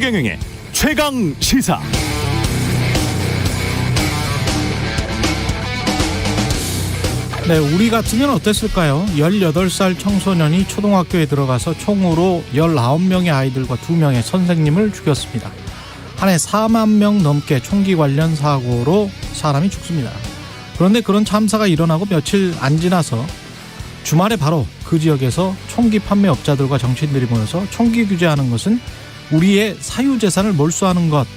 최경영의 최강 시사. 네, 우리 같으면 어땠을까요? 18살 청소년이 초등학교에 들어가서 총으로 19명의 아이들과 2명의 선생님을 죽였습니다. 한 해 4만 명 넘게 총기 관련 사고로 사람이 죽습니다. 그런데 그런 참사가 일어나고 며칠 안 지나서 주말에 바로 그 지역에서 총기 판매업자들과 정치인들이 모여서 총기 규제하는 것은 우리의 사유재산을 몰수하는 것,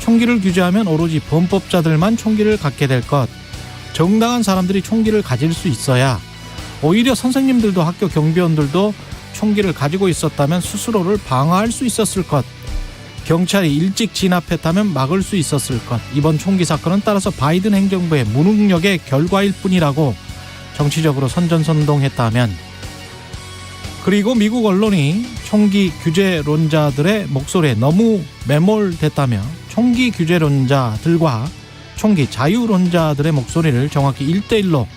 총기를 규제하면 오로지 범법자들만 총기를 갖게 될 것, 정당한 사람들이 총기를 가질 수 있어야, 오히려 선생님들도 학교 경비원들도 총기를 가지고 있었다면 스스로를 방어할 수 있었을 것, 경찰이 일찍 진압했다면 막을 수 있었을 것, 이번 총기 사건은 따라서 바이든 행정부의 무능력의 결과일 뿐이라고 정치적으로 선전선동했다면, 그리고 미국 언론이 총기 규제론자들의 목소리에 너무 매몰됐다며 총기 규제론자들과 총기 자유론자들의 목소리를 정확히 1대1로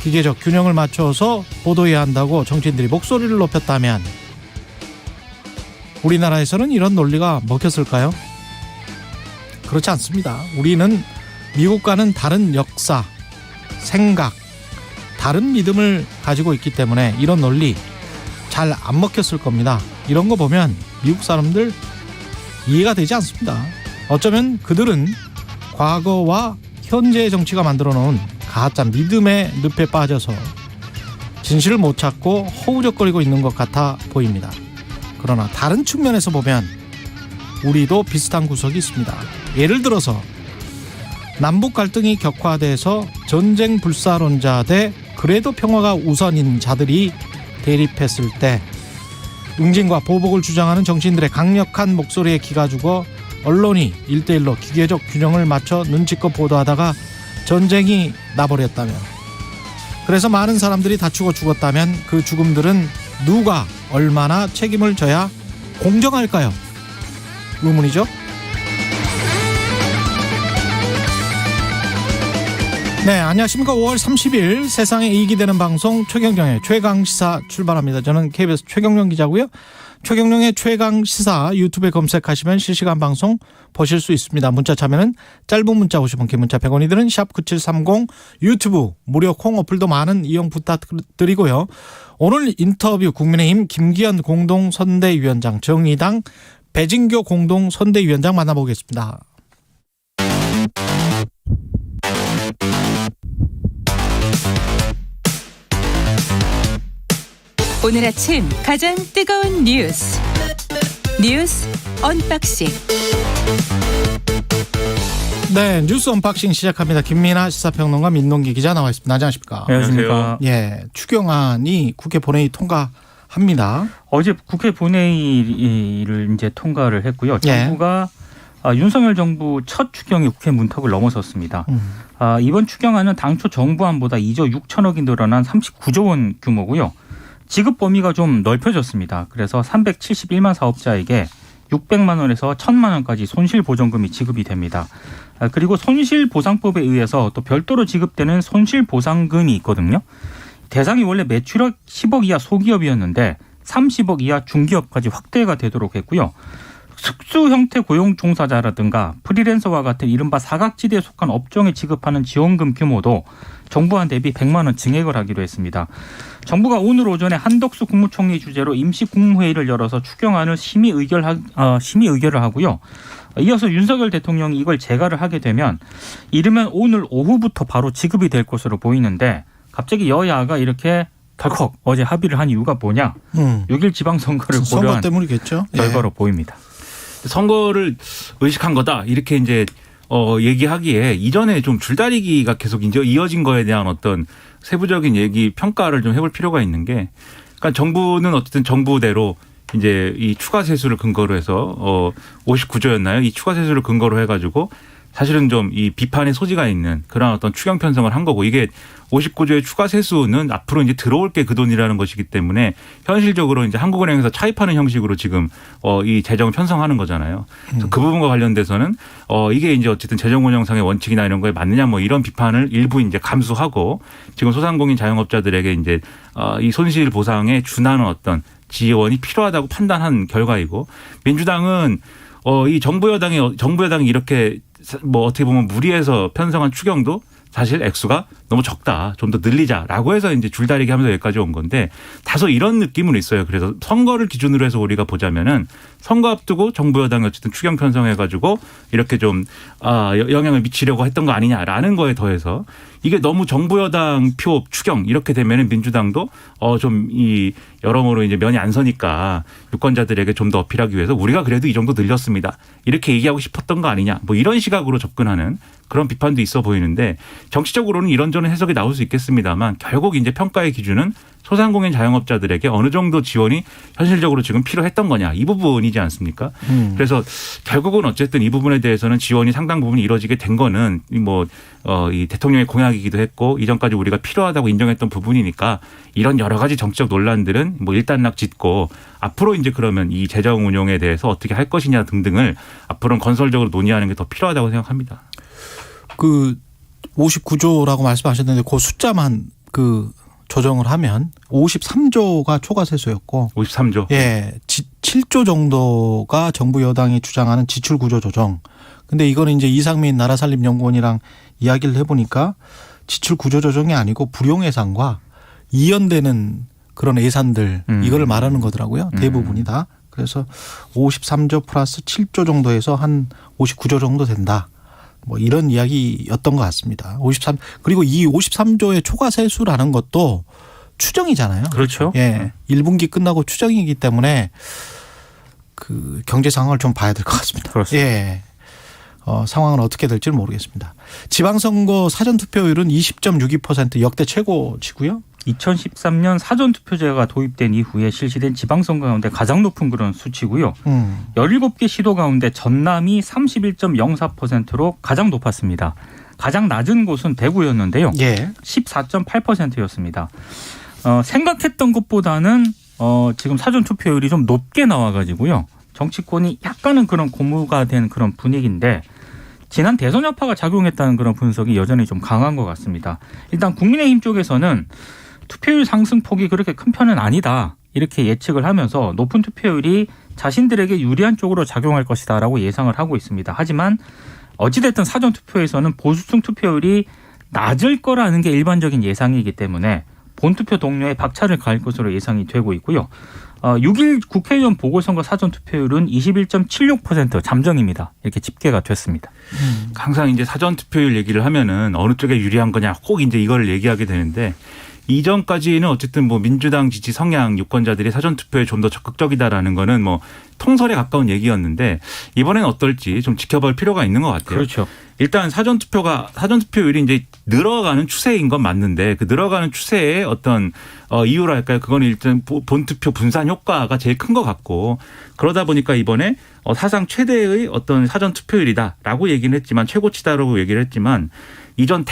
기계적 균형을 맞춰서 보도해야 한다고 정치인들이 목소리를 높였다면, 우리나라에서는 이런 논리가 먹혔을까요? 그렇지 않습니다. 우리는 미국과는 다른 역사, 생각, 다른 믿음을 가지고 있기 때문에 이런 논리 잘 안 먹혔을 겁니다. 이런 거 보면 미국 사람들 이해가 되지 않습니다. 어쩌면 그들은 과거와 현재의 정치가 만들어 놓은 가짜 믿음의 늪에 빠져서 진실을 못 찾고 허우적거리고 있는 것 같아 보입니다. 그러나 다른 측면에서 보면 우리도 비슷한 구석이 있습니다. 예를 들어서 남북 갈등이 격화돼서 전쟁 불사론자 대 그래도 평화가 우선인 자들이 대립했을 때 응징과 보복을 주장하는 정치인들의 강력한 목소리에 기가 죽어 언론이 1대1로 기계적 균형을 맞춰 눈치껏 보도하다가 전쟁이 나버렸다면, 그래서 많은 사람들이 다치고 죽었다면 그 죽음들은 누가 얼마나 책임을 져야 공정할까요? 의문이죠. 네, 안녕하십니까. 5월 30일 세상에 이익이 되는 방송 최경영의 최강시사 출발합니다. 저는 KBS 최경영 기자고요. 최경영의 최강시사 유튜브에 검색하시면 실시간 방송 보실 수 있습니다. 문자 참여는 짧은 문자 50원, 긴 문자 100원이 드는 샵9730 유튜브 무료 콩 어플도 많은 이용 부탁드리고요. 오늘 인터뷰 국민의힘 김기현 공동선대위원장, 정의당 배진교 공동선대위원장 만나보겠습니다. 오늘 아침 가장 뜨거운 뉴스 언박싱. 네, 뉴스 언박싱 시작합니다. 김민아 시사평론가, 민동기 기자 나와 있습니다. 안녕하십니까? 안녕하십니까? 예, 추경안이 국회 본회의 통과합니다. 어제 국회 본회의를 이제 통과를 했고요. 정부가 윤석열 정부 첫 추경이 국회 문턱을 넘어섰습니다. 이번 추경안은 당초 정부안보다 2조 6천억이 늘어난 39조 원 규모고요. 지급 범위가 좀 넓혀졌습니다. 그래서 371만 사업자에게 600만 원에서 1000만 원까지 손실보전금이 지급이 됩니다. 그리고 손실보상법에 의해서 또 별도로 지급되는 손실보상금이 있거든요. 대상이 원래 매출액 10억 이하 소기업이었는데 30억 이하 중기업까지 확대가 되도록 했고요. 특수 형태 고용 종사자라든가 프리랜서와 같은 이른바 사각지대에 속한 업종에 지급하는 지원금 규모도 정부안 대비 100만 원 증액을 하기로 했습니다. 정부가 오늘 오전에 한덕수 국무총리 주재로 임시국무회의를 열어서 추경안을 심의 의결을 하고요. 이어서 윤석열 대통령이 이걸 재가를 하게 되면 이르면 오늘 오후부터 바로 지급이 될 것으로 보이는데, 갑자기 여야가 이렇게 덜컥 어제 합의를 한 이유가 뭐냐? 6일 지방선거를 고려한 선거 때문이겠죠. 결과로 보입니다. 선거를 의식한 거다, 이렇게 이제 얘기하기에 이전에 좀 줄다리기가 계속 이제 이어진 거에 대한 어떤 세부적인 얘기 평가를 좀 해볼 필요가 있는 게, 그러니까 정부는 어쨌든 정부대로 이제 이 추가 세수를 근거로 해서 59조였나요? 이 추가 세수를 근거로 해가지고 사실은 좀 이 비판의 소지가 있는 그런 어떤 추경 편성을 한 거고, 이게 59조의 추가 세수는 앞으로 이제 들어올 게 그 돈이라는 것이기 때문에 현실적으로 이제 한국은행에서 차입하는 형식으로 지금 이 재정을 편성하는 거잖아요. 그래서 그 부분과 관련돼서는 이게 이제 어쨌든 재정 운영상의 원칙이나 이런 거에 맞느냐, 뭐 이런 비판을 일부 이제 감수하고 지금 소상공인 자영업자들에게 이제 이 손실 보상에 준하는 어떤 지원이 필요하다고 판단한 결과이고, 민주당은 이 정부 여당이 이렇게 뭐 어떻게 보면 무리해서 편성한 추경도 사실 액수가 너무 적다. 좀 더 늘리자라고 해서 이제 줄다리기 하면서 여기까지 온 건데 다소 이런 느낌은 있어요. 그래서 선거를 기준으로 해서 우리가 보자면은 선거 앞두고 정부 여당이 어쨌든 추경 편성해가지고 이렇게 좀 영향을 미치려고 했던 거 아니냐라는 거에 더해서 이게 너무 정부 여당 표 추경 이렇게 되면은 민주당도 좀 이 여러모로 이제 면이 안 서니까 유권자들에게 좀 더 어필하기 위해서 우리가 그래도 이 정도 늘렸습니다. 이렇게 얘기하고 싶었던 거 아니냐. 뭐 이런 시각으로 접근하는 그런 비판도 있어 보이는데 정치적으로는 이런저런 해석이 나올 수 있겠습니다만 결국 이제 평가의 기준은 소상공인 자영업자들에게 어느 정도 지원이 현실적으로 지금 필요했던 거냐 이 부분이지 않습니까? 그래서 결국은 어쨌든 이 부분에 대해서는 지원이 상당 부분 이루어지게 된 거는 이 대통령의 공약이기도 했고 이전까지 우리가 필요하다고 인정했던 부분이니까 이런 여러 가지 정치적 논란들은 뭐 일단락 짓고 앞으로 이제 그러면 이 재정 운용에 대해서 어떻게 할 것이냐 등등을 앞으로는 건설적으로 논의하는 게 더 필요하다고 생각합니다. 그 59조라고 말씀하셨는데 그 숫자만 조정을 하면 53조가 초과 세수였고 53조. 예, 7조 정도가 정부 여당이 주장하는 지출 구조 조정. 근데 이거는 이제 이상민 나라살림연구원이랑 이야기를 해보니까 지출 구조 조정이 아니고 불용 예산과 이연되는 그런 예산들 이거를 말하는 거더라고요. 대부분이 다. 그래서 53조 플러스 7조 정도 해서 한 59조 정도 된다. 뭐 이런 이야기였던 것 같습니다. 그리고 이 53조의 초과 세수라는 것도 추정이잖아요. 그렇죠. 예. 1분기 끝나고 추정이기 때문에 그 경제 상황을 좀 봐야 될 것 같습니다. 그렇습니다. 예. 상황은 어떻게 될지는 모르겠습니다. 지방선거 사전투표율은 20.62% 역대 최고치고요. 2013년 사전투표제가 도입된 이후에 실시된 지방선거 가운데 가장 높은 그런 수치고요. 17개 시도 가운데 전남이 31.04%로 가장 높았습니다. 가장 낮은 곳은 대구였는데요. 예. 14.8%였습니다. 생각했던 것보다는 지금 사전투표율이 좀 높게 나와가지고요. 정치권이 약간은 그런 고무가 된 그런 분위기인데 지난 대선 여파가 작용했다는 그런 분석이 여전히 좀 강한 것 같습니다. 일단 국민의힘 쪽에서는 투표율 상승폭이 그렇게 큰 편은 아니다. 이렇게 예측을 하면서 높은 투표율이 자신들에게 유리한 쪽으로 작용할 것이다라고 예상을 하고 있습니다. 하지만 어찌됐든 사전투표에서는 보수층 투표율이 낮을 거라는 게 일반적인 예상이기 때문에 본투표 동료에 박차를 가할 것으로 예상이 되고 있고요. 6일 국회의원 보궐선거 사전투표율은 21.76% 잠정입니다. 이렇게 집계가 됐습니다. 항상 이제 사전투표율 얘기를 하면은 어느 쪽에 유리한 거냐 꼭 이제 이걸 얘기하게 되는데 이전까지는 어쨌든 뭐 민주당 지지 성향 유권자들이 사전투표에 좀 더 적극적이다라는 거는 뭐 통설에 가까운 얘기였는데 이번에는 어떨지 좀 지켜볼 필요가 있는 것 같아요. 그렇죠. 일단 사전투표율이 이제 늘어가는 추세인 건 맞는데 그 늘어가는 추세의 어떤 이유랄까요? 그건 일단 본투표 분산 효과가 제일 큰 것 같고 그러다 보니까 이번에 사상 최대의 어떤 사전투표율이다라고 얘기는 했지만 최고치다라고 얘기를 했지만 이전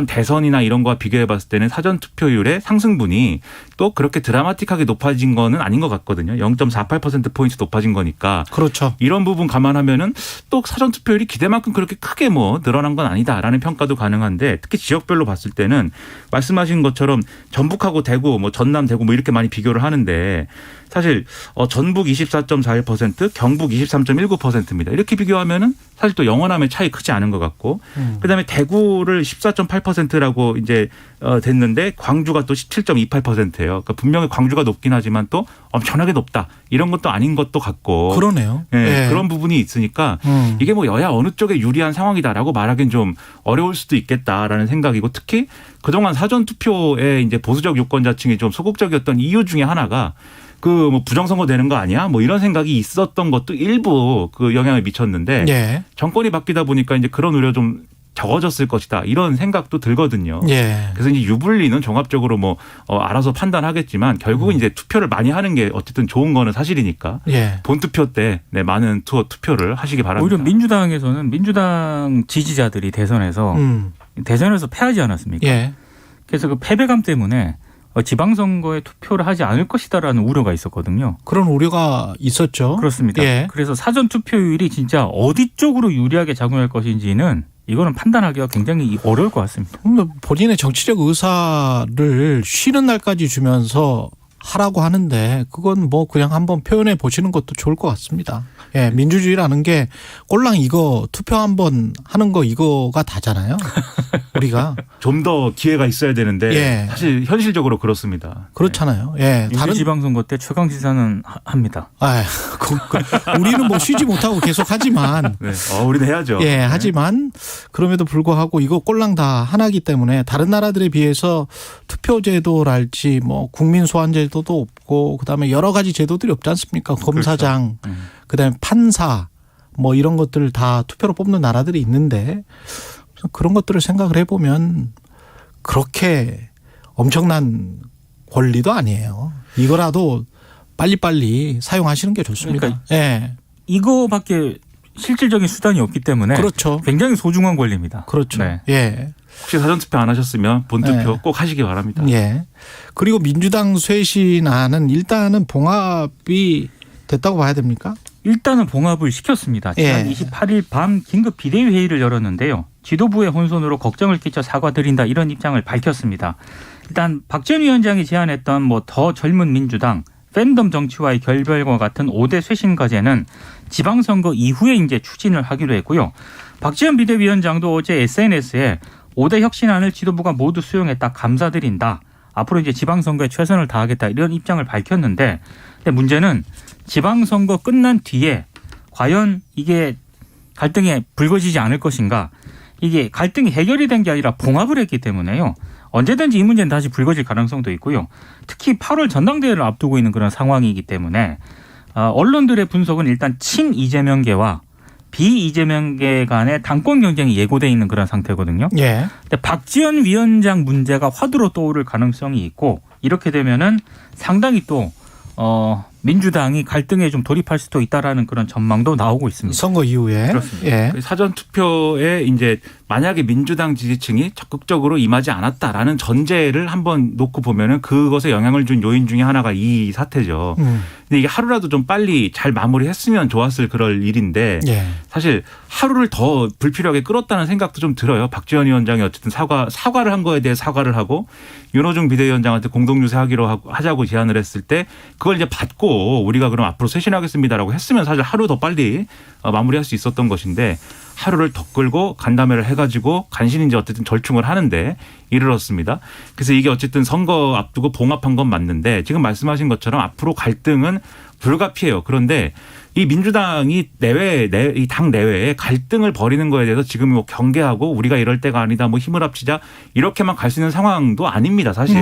대선이나 이런 거와 비교해 봤을 때는 사전투표율의 상승분이 또 그렇게 드라마틱하게 높아진 거는 아닌 것 같거든요. 0.48%포인트 높아진 거니까. 그렇죠. 이런 부분 감안하면은 또 사전투표율이 기대만큼 그렇게 크게 뭐 늘어난 건 아니다라는 평가도 가능한데 특히 지역별로 봤을 때는 말씀하신 것처럼 전북하고 대구, 뭐 전남, 대구 뭐 이렇게 많이 비교를 하는데 사실 전북 24.41%, 경북 23.19%입니다. 이렇게 비교하면은 사실 또 영원함의 차이 크지 않은 것 같고, 그다음에 대구를 14.8%라고 이제 됐는데 광주가 또 17.28%예요. 그러니까 분명히 광주가 높긴 하지만 또 엄청나게 높다 이런 것도 아닌 것도 같고. 그러네요. 네, 네. 그런 부분이 있으니까 이게 뭐 여야 어느 쪽에 유리한 상황이다라고 말하기는 좀 어려울 수도 있겠다라는 생각이고 특히 그동안 사전투표에 이제 보수적 유권자층이 좀 소극적이었던 이유 중에 하나가 그 뭐 부정선거 되는 거 아니야? 뭐 이런 생각이 있었던 것도 일부 그 영향을 미쳤는데 예. 정권이 바뀌다 보니까 이제 그런 우려 좀 적어졌을 것이다 이런 생각도 들거든요. 예. 그래서 이제 유불리는 종합적으로 뭐 알아서 판단하겠지만 결국은 이제 투표를 많이 하는 게 어쨌든 좋은 거는 사실이니까 예. 본투표 때 많은 투표를 하시기 바랍니다. 오히려 민주당에서는 민주당 지지자들이 대선에서 패하지 않았습니까? 예. 그래서 그 패배감 때문에 지방선거에 투표를 하지 않을 것이다라는 우려가 있었거든요. 그런 우려가 있었죠. 그렇습니다. 예. 그래서 사전투표율이 진짜 어디 쪽으로 유리하게 작용할 것인지는 이거는 판단하기가 굉장히 어려울 것 같습니다. 본인의 정치적 의사를 쉬는 날까지 주면서 하라고 하는데 그건 뭐 그냥 한번 표현해 보시는 것도 좋을 것 같습니다. 예, 민주주의라는 게 꼴랑 이거 투표 한번 하는 거 이거가 다잖아요. 우리가 좀 더 기회가 있어야 되는데 예. 사실 현실적으로 그렇습니다. 그렇잖아요. 예, 다른 지방선거 때 최강 시사는 합니다. 아, 우리는 뭐 쉬지 못하고 계속 하지만 네. 우리는 해야죠. 예, 하지만 그럼에도 불구하고 이거 꼴랑 다 하나이기 때문에 다른 나라들에 비해서 투표제도랄지 뭐 국민 소환제도도 없고 그다음에 여러 가지 제도들이 없지 않습니까? 검사장, 그렇죠. 그다음에 판사 뭐 이런 것들 다 투표로 뽑는 나라들이 있는데 그런 것들을 생각을 해보면 그렇게 엄청난 권리도 아니에요. 이거라도 빨리빨리 사용하시는 게 좋습니다. 그러니까 예. 이거밖에 실질적인 수단이 없기 때문에 그렇죠. 굉장히 소중한 권리입니다. 그렇죠. 네. 예. 혹시 사전투표 안 하셨으면 본투표 네. 꼭 하시기 바랍니다. 예. 그리고 민주당 쇄신안은 일단은 봉합이 됐다고 봐야 됩니까? 일단은 봉합을 시켰습니다. 지난 예. 28일 밤 긴급 비대위 회의를 열었는데요. 지도부의 혼선으로 걱정을 끼쳐 사과드린다 이런 입장을 밝혔습니다. 일단 박지원 위원장이 제안했던 뭐 더 젊은 민주당, 팬덤 정치와의 결별과 같은 5대 쇄신 과제는 지방선거 이후에 이제 추진을 하기로 했고요. 박지원 비대위원장도 어제 SNS에 5대 혁신안을 지도부가 모두 수용했다 감사드린다. 앞으로 이제 지방선거에 최선을 다하겠다 이런 입장을 밝혔는데 근데 문제는 지방선거 끝난 뒤에 과연 이게 갈등이 불거지지 않을 것인가. 이게 갈등이 해결이 된 게 아니라 봉합을 했기 때문에요. 언제든지 이 문제는 다시 불거질 가능성도 있고요. 특히 8월 전당대회를 앞두고 있는 그런 상황이기 때문에 언론들의 분석은 일단 친 이재명계와 비 이재명계 간의 당권 경쟁이 예고돼 있는 그런 상태거든요. 예. 근데 박지원 위원장 문제가 화두로 떠오를 가능성이 있고 이렇게 되면은 상당히 또 민주당이 갈등에 좀 돌입할 수도 있다라는 그런 전망도 나오고 있습니다. 선거 이후에. 그렇습니다. 예. 사전 투표에 이제 만약에 민주당 지지층이 적극적으로 임하지 않았다라는 전제를 한번 놓고 보면은 그것에 영향을 준 요인 중에 하나가 이 사태죠. 근데 이게 하루라도 좀 빨리 잘 마무리했으면 좋았을 그럴 일인데 예. 사실 하루를 더 불필요하게 끌었다는 생각도 좀 들어요. 박지원 위원장이 어쨌든 사과를 한 거에 대해 사과를 하고 윤호중 비대위원장한테 공동유세하기로 하자고 제안을 했을 때 그걸 이제 받고 우리가 그럼 앞으로 쇄신하겠습니다라고 했으면 사실 하루 더 빨리 마무리할 수 있었던 것인데 하루를 더 끌고 간담회를 해가지고 간신히 이제 어쨌든 절충을 하는데 이르렀습니다. 그래서 이게 어쨌든 선거 앞두고 봉합한 건 맞는데 지금 말씀하신 것처럼 앞으로 갈등은 불가피해요. 그런데 이 민주당이 이 당 내외에 갈등을 벌이는 거에 대해서 지금 뭐 경계하고 우리가 이럴 때가 아니다 뭐 힘을 합치자 이렇게만 갈 수 있는 상황도 아닙니다. 사실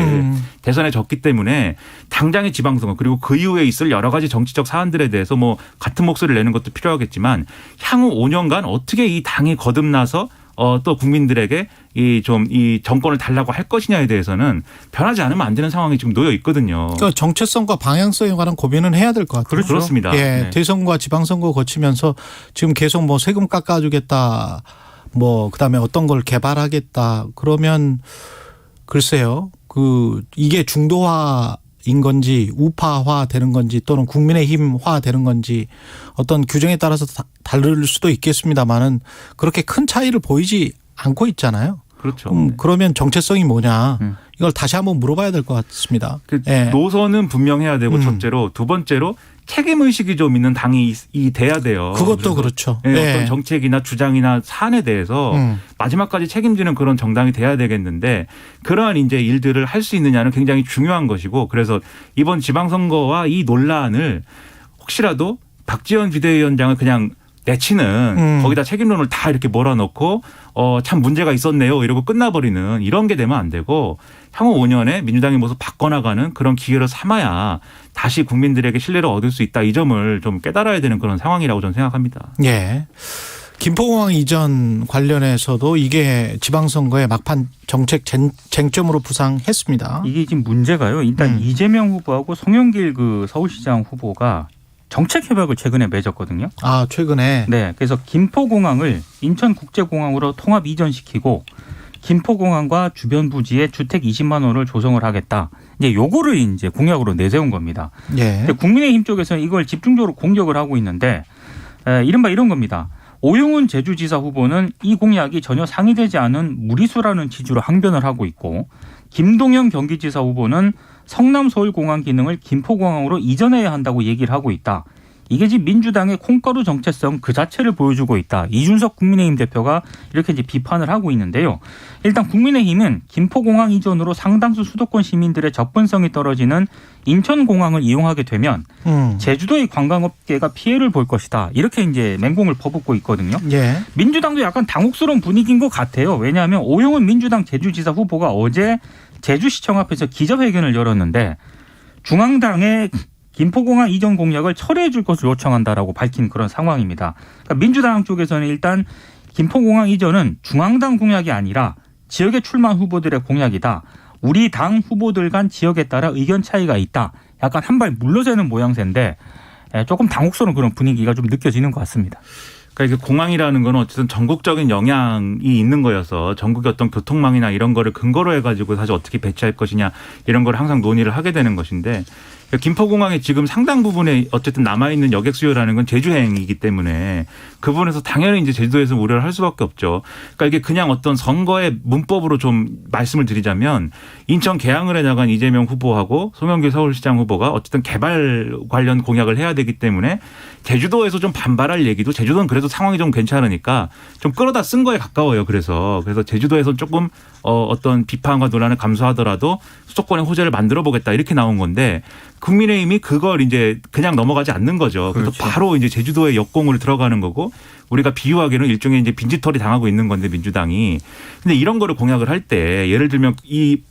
대선에 졌기 때문에 당장의 지방선거 그리고 그 이후에 있을 여러 가지 정치적 사안들에 대해서 뭐 같은 목소리를 내는 것도 필요하겠지만 향후 5년간 어떻게 이 당이 거듭나서 또 국민들에게 이 정권을 달라고 할 것이냐에 대해서는 변하지 않으면 안 되는 상황이 지금 놓여 있거든요. 그러니까 정체성과 방향성에 관한 고민은 해야 될 것 같아요. 그렇죠. 그렇습니다. 예, 네. 대선과 지방선거 거치면서 지금 계속 뭐 세금 깎아주겠다, 뭐 그다음에 어떤 걸 개발하겠다. 그러면 글쎄요, 이게 중도화인 건지 우파화 되는 건지 또는 국민의힘화 되는 건지 어떤 규정에 따라서 다를 수도 있겠습니다만은 그렇게 큰 차이를 보이지 않고 있잖아요. 그렇죠. 그러면 정체성이 뭐냐 이걸 다시 한번 물어봐야 될 것 같습니다. 예. 노선은 분명해야 되고 첫째로 두 번째로 책임 의식이 좀 있는 당이 돼야 돼요. 그것도 그렇죠. 네, 예. 어떤 정책이나 주장이나 사안에 대해서 마지막까지 책임지는 그런 정당이 돼야 되겠는데 그러한 이제 일들을 할 수 있느냐는 굉장히 중요한 것이고 그래서 이번 지방선거와 이 논란을 혹시라도 박지원 비대위원장을 그냥 내치는 거기다 책임론을 다 이렇게 몰아넣고 참 문제가 있었네요 이러고 끝나버리는 이런 게 되면 안 되고 향후 5년에 민주당의 모습 바꿔나가는 그런 기회를 삼아야 다시 국민들에게 신뢰를 얻을 수 있다 이 점을 좀 깨달아야 되는 그런 상황이라고 저는 생각합니다. 예. 김포공항 이전 관련해서도 이게 지방선거의 막판 정책 쟁점으로 부상했습니다. 이게 지금 문제가요. 일단 이재명 후보하고 송영길 서울시장 후보가 정책 협약을 최근에 맺었거든요. 아, 최근에. 네. 그래서 김포공항을 인천국제공항으로 통합 이전시키고 김포공항과 주변 부지에 주택 20만 호를 조성을 하겠다. 이제 요거를 이제 공약으로 내세운 겁니다. 예. 근데 국민의힘 쪽에서는 이걸 집중적으로 공격을 하고 있는데 이른바 이런 겁니다. 오영훈 제주지사 후보는 이 공약이 전혀 상의되지 않은 무리수라는 취지로 항변을 하고 있고 김동연 경기지사 후보는 성남 서울공항 기능을 김포공항으로 이전해야 한다고 얘기를 하고 있다. 이게 지금 민주당의 콩가루 정체성 그 자체를 보여주고 있다. 이준석 국민의힘 대표가 이렇게 이제 비판을 하고 있는데요. 일단 국민의힘은 김포공항 이전으로 상당수 수도권 시민들의 접근성이 떨어지는 인천공항을 이용하게 되면 제주도의 관광업계가 피해를 볼 것이다. 이렇게 이제 맹공을 퍼붓고 있거든요. 예. 민주당도 약간 당혹스러운 분위기인 것 같아요. 왜냐하면 오영훈 민주당 제주지사 후보가 어제 제주시청 앞에서 기자회견을 열었는데 중앙당의 김포공항 이전 공약을 철회해 줄 것을 요청한다라고 밝힌 그런 상황입니다. 그러니까 민주당 쪽에서는 일단 김포공항 이전은 중앙당 공약이 아니라 지역에 출마한 후보들의 공약이다. 우리 당 후보들 간 지역에 따라 의견 차이가 있다. 약간 한 발 물러서는 모양새인데 조금 당혹스러운 그런 분위기가 좀 느껴지는 것 같습니다. 그러니까 이게 공항이라는 건 어쨌든 전국적인 영향이 있는 거여서 전국의 어떤 교통망이나 이런 거를 근거로 해가지고 사실 어떻게 배치할 것이냐 이런 걸 항상 논의를 하게 되는 것인데 김포공항에 지금 상당 부분에 어쨌든 남아있는 여객 수요라는 건 제주행이기 때문에 그 부분에서 당연히 이제 제주도에서 우려를 할 수밖에 없죠. 그러니까 이게 그냥 어떤 선거의 문법으로 좀 말씀을 드리자면 인천 계양을 해 나간 이재명 후보하고 송영길 서울시장 후보가 어쨌든 개발 관련 공약을 해야 되기 때문에 제주도에서 좀 반발할 얘기도 제주도는 그래도 상황이 좀 괜찮으니까 좀 끌어다 쓴 거에 가까워요. 그래서 제주도에서 조금 어떤 비판과 논란을 감수하더라도 수도권의 호재를 만들어 보겠다 이렇게 나온 건데 국민의힘이 그걸 이제 그냥 넘어가지 않는 거죠. 그래서 그렇죠. 바로 이제 제주도의 역공을 들어가는 거고 우리가 비유하기는 일종의 이제 빈집털이 당하고 있는 건데 민주당이. 근데 이런 거를 공약을 할 때 예를 들면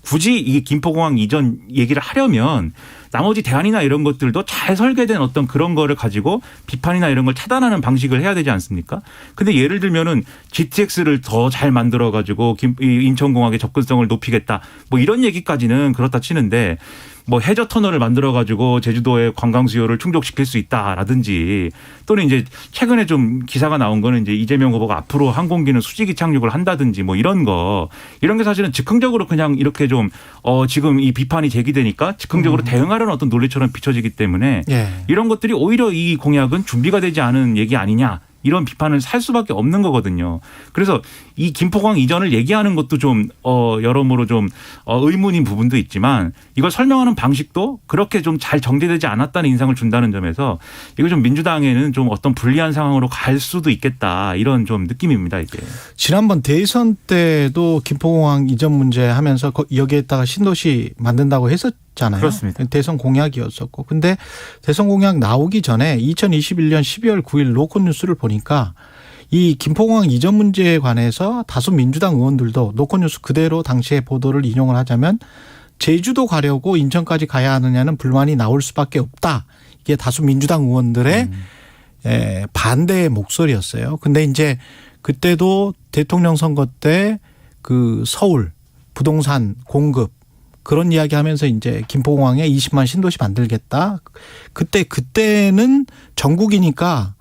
굳이 이 김포공항 이전 얘기를 하려면 나머지 대안이나 이런 것들도 잘 설계된 어떤 그런 거를 가지고 비판이나 이런 걸 차단하는 방식을 해야 되지 않습니까? 근데 예를 들면은 GTX를 더 잘 만들어 가지고 인천공항의 접근성을 높이겠다. 뭐 이런 얘기까지는 그렇다 치는데 뭐 해저 터널을 만들어 가지고 제주도의 관광 수요를 충족시킬 수 있다라든지 또는 이제 최근에 좀 기사가 나온 거는 이제 이재명 후보가 앞으로 항공기는 수직이 착륙을 한다든지 뭐 이런 게 사실은 즉흥적으로 그냥 이렇게 좀 지금 이 비판이 제기되니까 즉흥적으로 대응하려는 어떤 논리처럼 비춰지기 때문에 이런 것들이 오히려 이 공약은 준비가 되지 않은 얘기 아니냐. 이런 비판을 살 수밖에 없는 거거든요. 그래서 이 김포공항 이전을 얘기하는 것도 좀 여러모로 좀 의문인 부분도 있지만 이걸 설명하는 방식도 그렇게 좀 잘 정제되지 않았다는 인상을 준다는 점에서 이거 좀 민주당에는 좀 어떤 불리한 상황으로 갈 수도 있겠다 이런 좀 느낌입니다. 이게. 지난번 대선 때도 김포공항 이전 문제 하면서 여기에다가 신도시 만든다고 했었잖아요. 그렇습니다. 대선 공약이었었고. 근데 대선 공약 나오기 전에 2021년 12월 9일 로컬 뉴스를 보니까 이 김포공항 이전 문제에 관해서 다수 민주당 의원들도 로컬 뉴스 그대로 당시의 보도를 인용을 하자면 제주도 가려고 인천까지 가야 하느냐는 불만이 나올 수밖에 없다. 이게 다수 민주당 의원들의 반대의 목소리였어요. 근데 이제 그때도 대통령 선거 때 그 서울 부동산 공급 그런 이야기 하면서 이제 김포공항에 20만 신도시 만들겠다. 그때는 전국이니까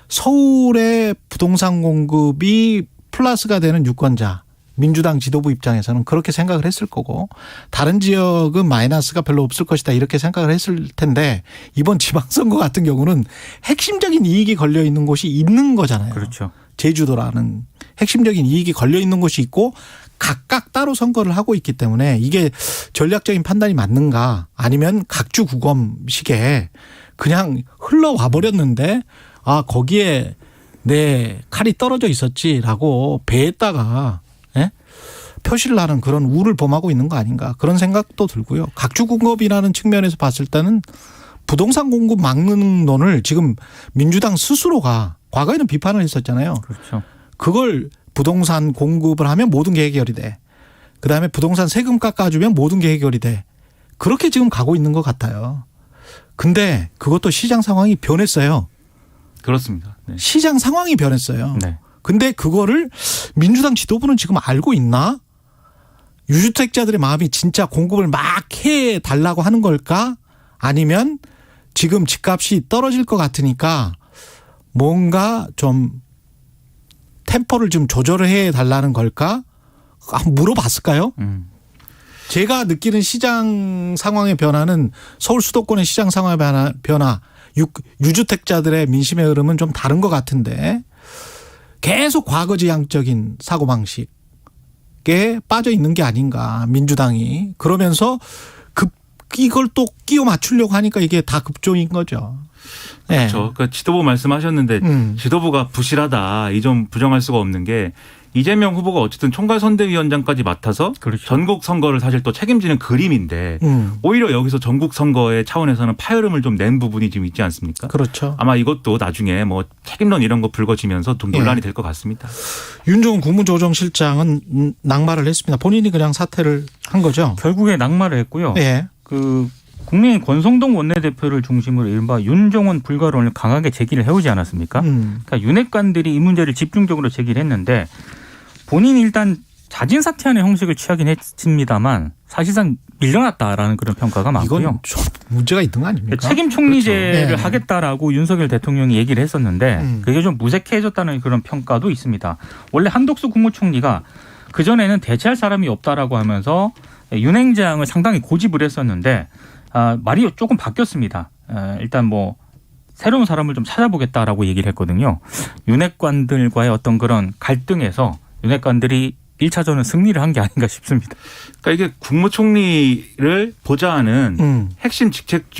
서울의 부동산 공급이 플러스가 되는 유권자 민주당 지도부 입장에서는 그렇게 생각을 했을 거고 다른 지역은 마이너스가 별로 없을 것이다 이렇게 생각을 했을 텐데 이번 지방선거 같은 경우는 핵심적인 이익이 걸려 있는 곳이 있는 거잖아요. 그렇죠. 제주도라는 핵심적인 이익이 걸려 있는 곳이 있고 각각 따로 선거를 하고 있기 때문에 이게 전략적인 판단이 맞는가 아니면 각주국엄식에 그냥 흘러와 버렸는데 아 거기에 내 칼이 떨어져 있었지라고 배에다가 표시를 하는 그런 우를 범하고 있는 거 아닌가 그런 생각도 들고요. 각주국엄이라는 측면에서 봤을 때는 부동산 공급 막는 논을 지금 민주당 스스로가 과거에는 비판을 했었잖아요. 그렇죠. 그걸 부동산 공급을 하면 모든 게 해결이 돼. 그다음에 부동산 세금 깎아주면 모든 게 해결이 돼. 그렇게 지금 가고 있는 것 같아요. 근데 그것도 시장 상황이 변했어요. 그렇습니다. 네. 시장 상황이 변했어요. 네. 근데 그거를 민주당 지도부는 지금 알고 있나? 유주택자들의 마음이 진짜 공급을 막 해달라고 하는 걸까? 아니면 지금 집값이 떨어질 것 같으니까 뭔가 좀 템포를 좀 조절을 해달라는 걸까? 한번 물어봤을까요? 제가 느끼는 시장 상황의 변화는 서울 수도권의 시장 상황의 변화 유주택자들의 민심의 흐름은 좀 다른 것 같은데 계속 과거지향적인 사고방식에 빠져 있는 게 아닌가 민주당이. 그러면서 이걸 또 끼워 맞추려고 하니까 이게 다 급조인 거죠. 네. 그렇죠. 그러니까 지도부 말씀하셨는데 지도부가 부실하다. 이 점 부정할 수가 없는 게 이재명 후보가 어쨌든 총괄선대위원장까지 맡아서 그렇죠. 전국 선거를 사실 또 책임지는 그림인데 오히려 여기서 전국 선거의 차원에서는 파열음을 좀 낸 부분이 지금 있지 않습니까? 그렇죠. 아마 이것도 나중에 뭐 책임론 이런 거 불거지면서 좀 논란이 될 것 같습니다. 윤종훈 국무조정실장은 낙마를 했습니다. 본인이 그냥 사퇴를 한 거죠. 결국에 낙마를 했고요. 예. 그 국민의 권성동 원내대표를 중심으로 이른바 윤종원 불가론을 강하게 제기를 해오지 않았습니까? 그러니까 윤핵관들이 이 문제를 집중적으로 제기를 했는데 본인이 일단 자진 사퇴하는 형식을 취하긴 했습니다만 사실상 밀려났다라는 그런 평가가 많고요. 이건 좀 문제가 있는 거 아닙니까? 책임 총리제를 그렇죠. 하겠다라고 윤석열 대통령이 얘기를 했었는데 그게 좀 무색해졌다는 그런 평가도 있습니다. 원래 한덕수 국무총리가 그전에는 대체할 사람이 없다라고 하면서 윤행장을 상당히 고집을 했었는데 말이 조금 바뀌었습니다. 일단 뭐 새로운 사람을 좀 찾아보겠다라고 얘기를 했거든요. 윤핵관들과의 어떤 그런 갈등에서 윤핵관들이 1차전은 승리를 한 게 아닌가 싶습니다. 그러니까 이게 국무총리를 보좌하는 핵심 직책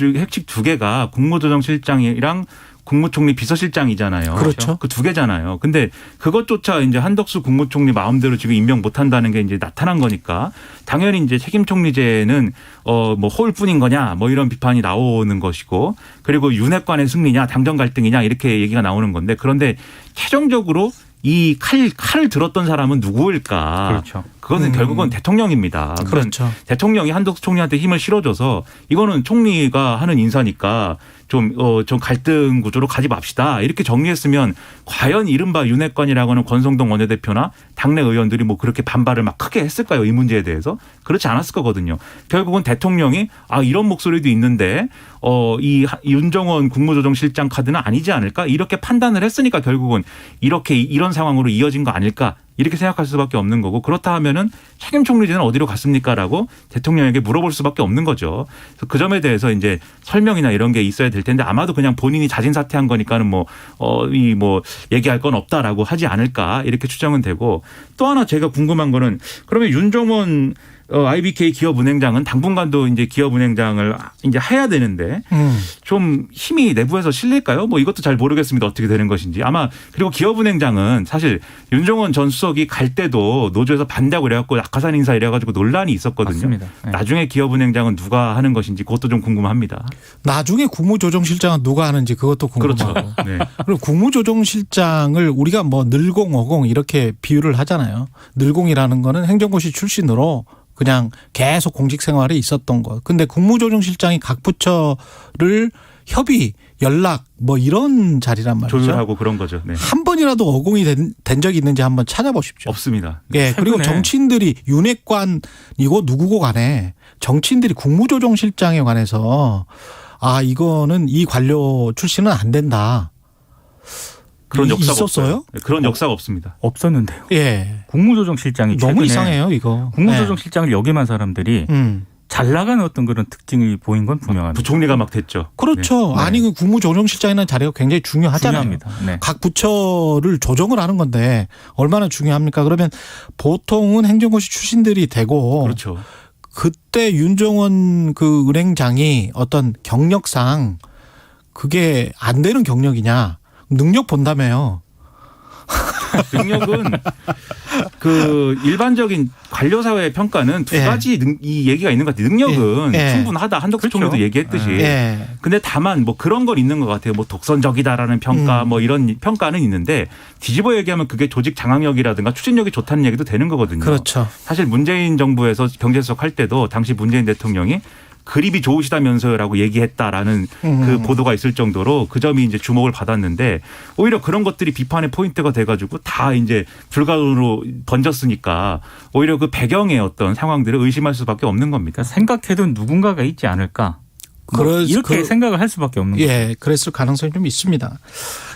두 개가 국무조정실장이랑 국무총리 비서실장이잖아요. 그렇죠. 그 두 개잖아요. 근데 그것조차 이제 한덕수 국무총리 마음대로 지금 임명 못 한다는 게 이제 나타난 거니까 당연히 이제 책임 총리제는 뭐 허울뿐인 거냐 뭐 이런 비판이 나오는 것이고 그리고 윤핵관의 승리냐 당정 갈등이냐 이렇게 얘기가 나오는 건데 그런데 최종적으로 이 칼을 들었던 사람은 누구일까? 그렇죠. 그것은 결국은 대통령입니다. 그렇죠. 대통령이 한덕수 총리한테 힘을 실어줘서 이거는 총리가 하는 인사니까 좀 갈등 구조로 가지 맙시다. 이렇게 정리했으면 과연 이른바 윤핵관이라고 하는 권성동 원내대표나 당내 의원들이 뭐 그렇게 반발을 막 크게 했을까요? 이 문제에 대해서? 그렇지 않았을 거거든요. 결국은 대통령이 이런 목소리도 있는데 이 윤종원 국무조정실장 카드는 아니지 않을까? 이렇게 판단을 했으니까 결국은 이런 상황으로 이어진 거 아닐까? 이렇게 생각할 수밖에 없는 거고 그렇다 하면은 책임 총리제는 어디로 갔습니까라고 대통령에게 물어볼 수밖에 없는 거죠. 그래서 그 점에 대해서 이제 설명이나 이런 게 있어야 될 텐데 아마도 그냥 본인이 자진 사퇴한 거니까는 얘기할 건 없다라고 하지 않을까 이렇게 추정은 되고 또 하나 제가 궁금한 거는 그러면 윤종원 IBK 기업은행장은 당분간도 이제 기업은행장을 이제 해야 되는데 좀 힘이 내부에서 실릴까요? 뭐 이것도 잘 모르겠습니다. 어떻게 되는 것인지. 아마 그리고 기업은행장은 사실 윤종원 전 수석이 갈 때도 노조에서 반대하고 그래갖고 낙하산 인사 이래가지고 논란이 있었거든요. 맞습니다. 네. 나중에 기업은행장은 누가 하는 것인지 그것도 좀 궁금합니다. 나중에 국무조정실장은 누가 하는지 그것도 궁금하고. 그렇죠. 네. 그리고 국무조정실장을 우리가 뭐 늘공 어공 이렇게 비유를 하잖아요. 늘공이라는 거는 행정고시 출신으로 그냥 계속 공직 생활에 있었던 것. 근데 국무조정실장이 각 부처를 협의, 연락 뭐 이런 자리란 말이죠. 조율하고 그런 거죠. 네. 한 번이라도 어공이 된 적이 있는지 한번 찾아보십시오. 없습니다. 예. 그리고 정치인들이 윤핵관이고 누구고 간에 정치인들이 국무조정실장에 관해서 이거는 이 관료 출신은 안 된다. 그런 역사가 있었어요? 없어요. 그런 역사가 없습니다. 없었는데요. 예. 국무조정실장이 너무 최근에 이상해요, 이거. 국무조정실장을 역임한 사람들이 잘 나가는 어떤 그런 특징이 보인 건 분명합니다. 부총리가 막 됐죠. 그렇죠. 네. 아니 그 국무조정실장이라는 자리가 굉장히 중요하잖아요. 중요합니다. 네. 각 부처를 조정을 하는 건데 얼마나 중요합니까? 그러면 보통은 행정고시 출신들이 되고 그렇죠. 그때 윤종원 그 은행장이 어떤 경력상 그게 안 되는 경력이냐? 능력 본다며요. 능력은 그 일반적인 관료사회의 평가는 두 가지 이 얘기가 있는 것 같아요. 능력은 충분하다. 한덕수 그렇죠. 총리도 얘기했듯이. 근데 다만 뭐 그런 건 있는 것 같아요. 뭐 독선적이다라는 평가 뭐 이런 평가는 있는데 뒤집어 얘기하면 그게 조직 장악력이라든가 추진력이 좋다는 얘기도 되는 거거든요. 그렇죠. 사실 문재인 정부에서 경제수석 할 때도 당시 문재인 대통령이 그립이 좋으시다면서요라고 얘기했다라는 그 보도가 있을 정도로 그 점이 이제 주목을 받았는데 오히려 그런 것들이 비판의 포인트가 돼가지고 다 이제 불가로 번졌으니까 오히려 그 배경의 어떤 상황들을 의심할 수밖에 없는 겁니다. 그러니까 생각해도 누군가가 있지 않을까. 이렇게 생각을 할 수밖에 없는 거죠. 예, 그랬을 가능성이 좀 있습니다.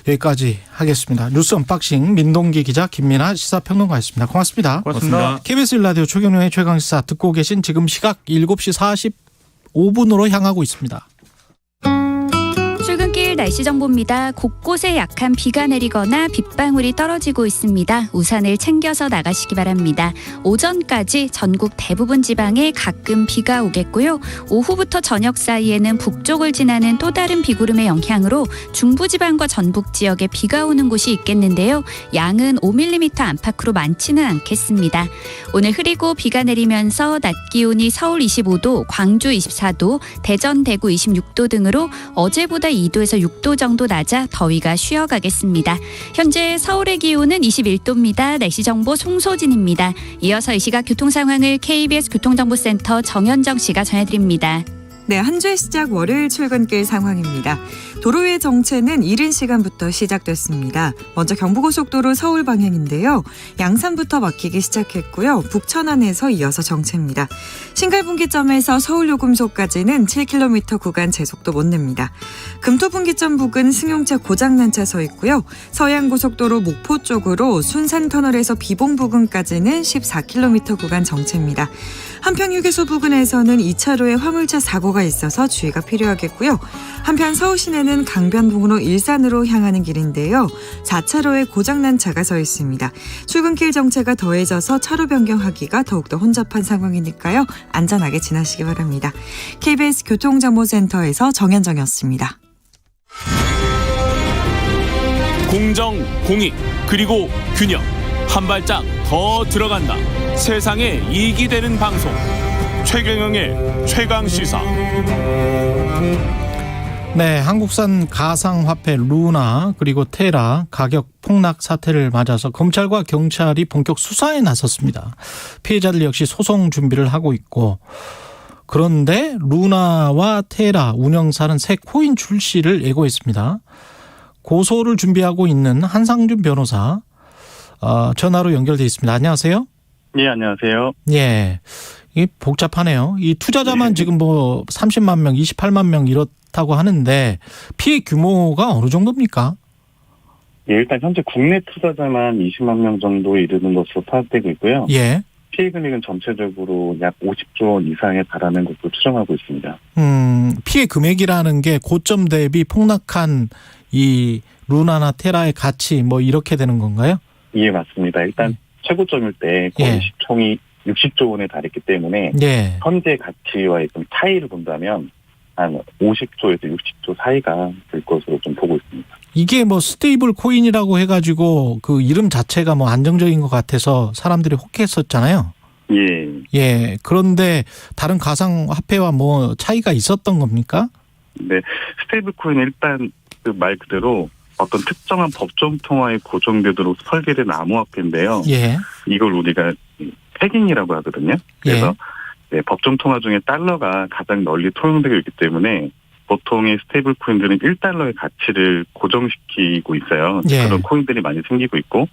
여기까지 하겠습니다. 뉴스 언박싱 민동기 기자 김민아 시사평론가였습니다. 고맙습니다. 고맙습니다. KBS 1라디오 최경영의 최강시사 듣고 계신 지금 시각 7시 45분으로 향하고 있습니다. 출근길 날씨 정보입니다. 곳곳에 약한 비가 내리거나 빗방울이 떨어지고 있습니다. 우산을 챙겨서 나가시기 바랍니다. 오전까지 전국 대부분 지방에 가끔 비가 오겠고요. 오후부터 저녁 사이에는 북쪽을 지나는 또 다른 비구름의 영향으로 중부지방과 전북 지역에 비가 오는 곳이 있겠는데요. 양은 5mm 안팎으로 많지는 않겠습니다. 오늘 흐리고 비가 내리면서 낮 기온이 서울 25도, 광주 24도, 대전, 대구 26도 등으로 어제보다 2도에서 6도 정도 낮아 더위가 쉬어가겠습니다. 현재 서울의 기온은 21도입니다. 날씨 정보 송소진입니다. 이어서 이 시각 교통 상황을 KBS 교통정보센터 정현정 씨가 전해드립니다. 네, 한 주의 시작 월요일 출근길 상황입니다. 도로의 정체는 이른 시간부터 시작됐습니다. 먼저 경부고속도로 서울 방향인데요. 양산부터 막히기 시작했고요. 북천안에서 이어서 정체입니다. 신갈분기점에서 서울요금소까지는 7km 구간 제속도 못 냅니다. 금토분기점 부근 승용차 고장난 차 서 있고요. 서해안고속도로 목포 쪽으로 순산터널에서 비봉 부근까지는 14km 구간 정체입니다. 한평휴게소 부근에서는 2차로에 화물차 사고가 있어서 주의가 필요하겠고요. 한편 서울시내는 강변북로 일산으로 향하는 길인데요. 4차로에 고장난 차가 서 있습니다. 출근길 정체가 더해져서 차로 변경하기가 더욱더 혼잡한 상황이니까요. 안전하게 지나시기 바랍니다. KBS 교통정보센터에서 정현정이었습니다. 공정, 공익, 그리고 균형. 한 발짝 더 들어간다. 세상에 이익이 되는 방송. 최경영의 최강시사. 네, 한국산 가상화폐 루나 그리고 테라 가격 폭락 사태를 맞아서 검찰과 경찰이 본격 수사에 나섰습니다. 피해자들 역시 소송 준비를 하고 있고, 그런데 루나와 테라 운영사는 새 코인 출시를 예고했습니다. 고소를 준비하고 있는 한상준 변호사 전화로 연결돼 있습니다. 안녕하세요. 네, 안녕하세요. 예, 이게 복잡하네요. 이 투자자만 지금 뭐 30만 명, 28만 명 이렇다고 하는데 피해 규모가 어느 정도입니까? 예, 일단 현재 국내 투자자만 20만 명 정도에 이르는 것으로 파악되고 있고요. 예. 피해 금액은 전체적으로 약 50조 원 이상에 달하는 것으로 추정하고 있습니다. 피해 금액이라는 게 고점 대비 폭락한 이 루나나 테라의 가치 뭐 이렇게 되는 건가요? 예, 맞습니다. 일단 최고점일 때 거의 시총이 60조 원에 달했기 때문에 현재 가치와의 좀 차이를 본다면 한 50조에서 60조 사이가 될 것으로 좀 보고 있습니다. 이게 뭐 스테이블 코인이라고 해가지고 그 이름 자체가 뭐 안정적인 것 같아서 사람들이 혹했었잖아요. 예. 그런데 다른 가상화폐와 뭐 차이가 있었던 겁니까? 네. 스테이블 코인은 일단 그 말 그대로 어떤 특정한 법정 통화에 고정되도록 설계된 암호화폐인데요. 이걸 우리가 패깅이라고 하거든요. 그래서 법정 통화 중에 달러가 가장 널리 통용되고 있기 때문에 보통의 스테이블 코인들은 1달러의 가치를 고정시키고 있어요. 그런 코인들이 많이 생기고 있고,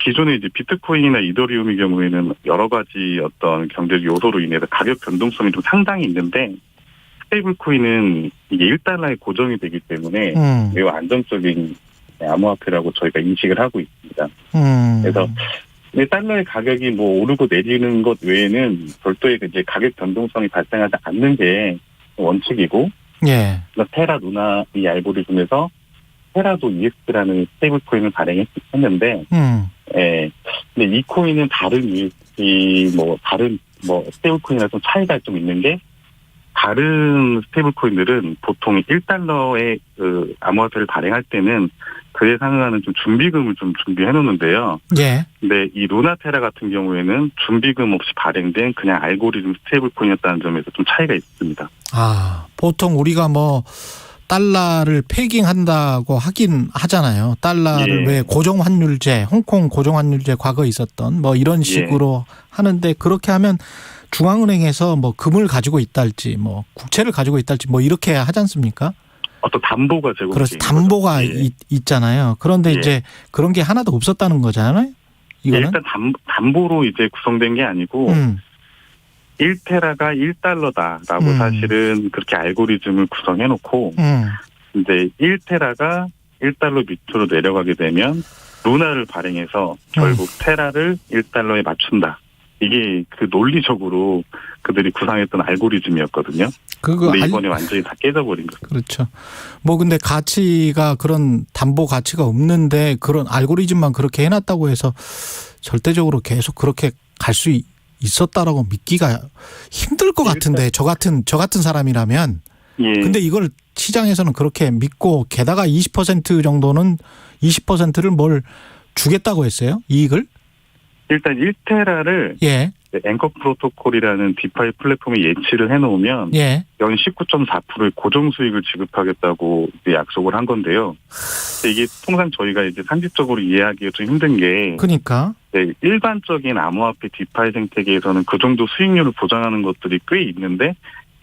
기존의 이제 비트코인이나 이더리움의 경우에는 여러 가지 어떤 경제적 요소로 인해서 가격 변동성이 좀 상당히 있는데, 스테이블 코인은 이게 1달러에 고정이 되기 때문에 매우 안정적인 암호화폐라고 저희가 인식을 하고 있습니다. 그래서 달러의 가격이 뭐 오르고 내리는 것 외에는 별도의 이제 가격 변동성이 발생하지 않는 게 원칙이고, 테라 루나 이 알고리즘에서 테라도 EX라는 스테이블 코인을 발행했는데, 근데 이 코인은 다른 EX 다른 스테이블 코인이랑 좀 차이가 좀 있는 게, 다른 스테이블 코인들은 보통 1달러의 그 암호화폐를 발행할 때는 그에 상응하는 좀 준비금을 좀 준비해 놓는데요. 근데 이 루나테라 같은 경우에는 준비금 없이 발행된 그냥 알고리즘 스테이블 코인이었다는 점에서 좀 차이가 있습니다. 보통 우리가 뭐 달러를 패깅한다고 하긴 하잖아요. 달러를 왜 고정환율제, 홍콩 고정환율제 과거에 있었던 뭐 이런 식으로 하는데, 그렇게 하면 중앙은행에서 뭐 금을 가지고 있다 할지 뭐 국채를 가지고 있다 할지 뭐 이렇게 하지 않습니까? 어떤 담보가 제공되는 그래서 담보가 있잖아요. 그런데 이제 그런 게 하나도 없었다는 거잖아요. 이거는 일단 담보로 이제 구성된 게 아니고 1테라가 1달러다라고 사실은 그렇게 알고리즘을 구성해 놓고 이제 1테라가 1달러 밑으로 내려가게 되면 루나를 발행해서 결국 테라를 1달러에 맞춘다. 이게 그 논리적으로 그들이 구상했던 알고리즘이었거든요. 근데 이번에 완전히 다 깨져버린 거죠. 그렇죠. 뭐 근데 가치가 그런 담보 가치가 없는데 그런 알고리즘만 그렇게 해놨다고 해서 절대적으로 계속 그렇게 갈 수 있었다라고 믿기가 힘들 것 같은데 저 같은 사람이라면. 예. 근데 이걸 시장에서는 그렇게 믿고 게다가 20% 정도는 20%를 뭘 주겠다고 했어요? 이익을? 일단 1테라를 예. 앵커 프로토콜이라는 디파이 플랫폼에 예치를 해놓으면 예. 연 19.4%의 고정 수익을 지급하겠다고 이제 약속을 한 건데요. 이게 통상 저희가 이제 상식적으로 이해하기가 좀 힘든 게, 그러니까 네, 일반적인 암호화폐 디파이 생태계에서는 그 정도 수익률을 보장하는 것들이 꽤 있는데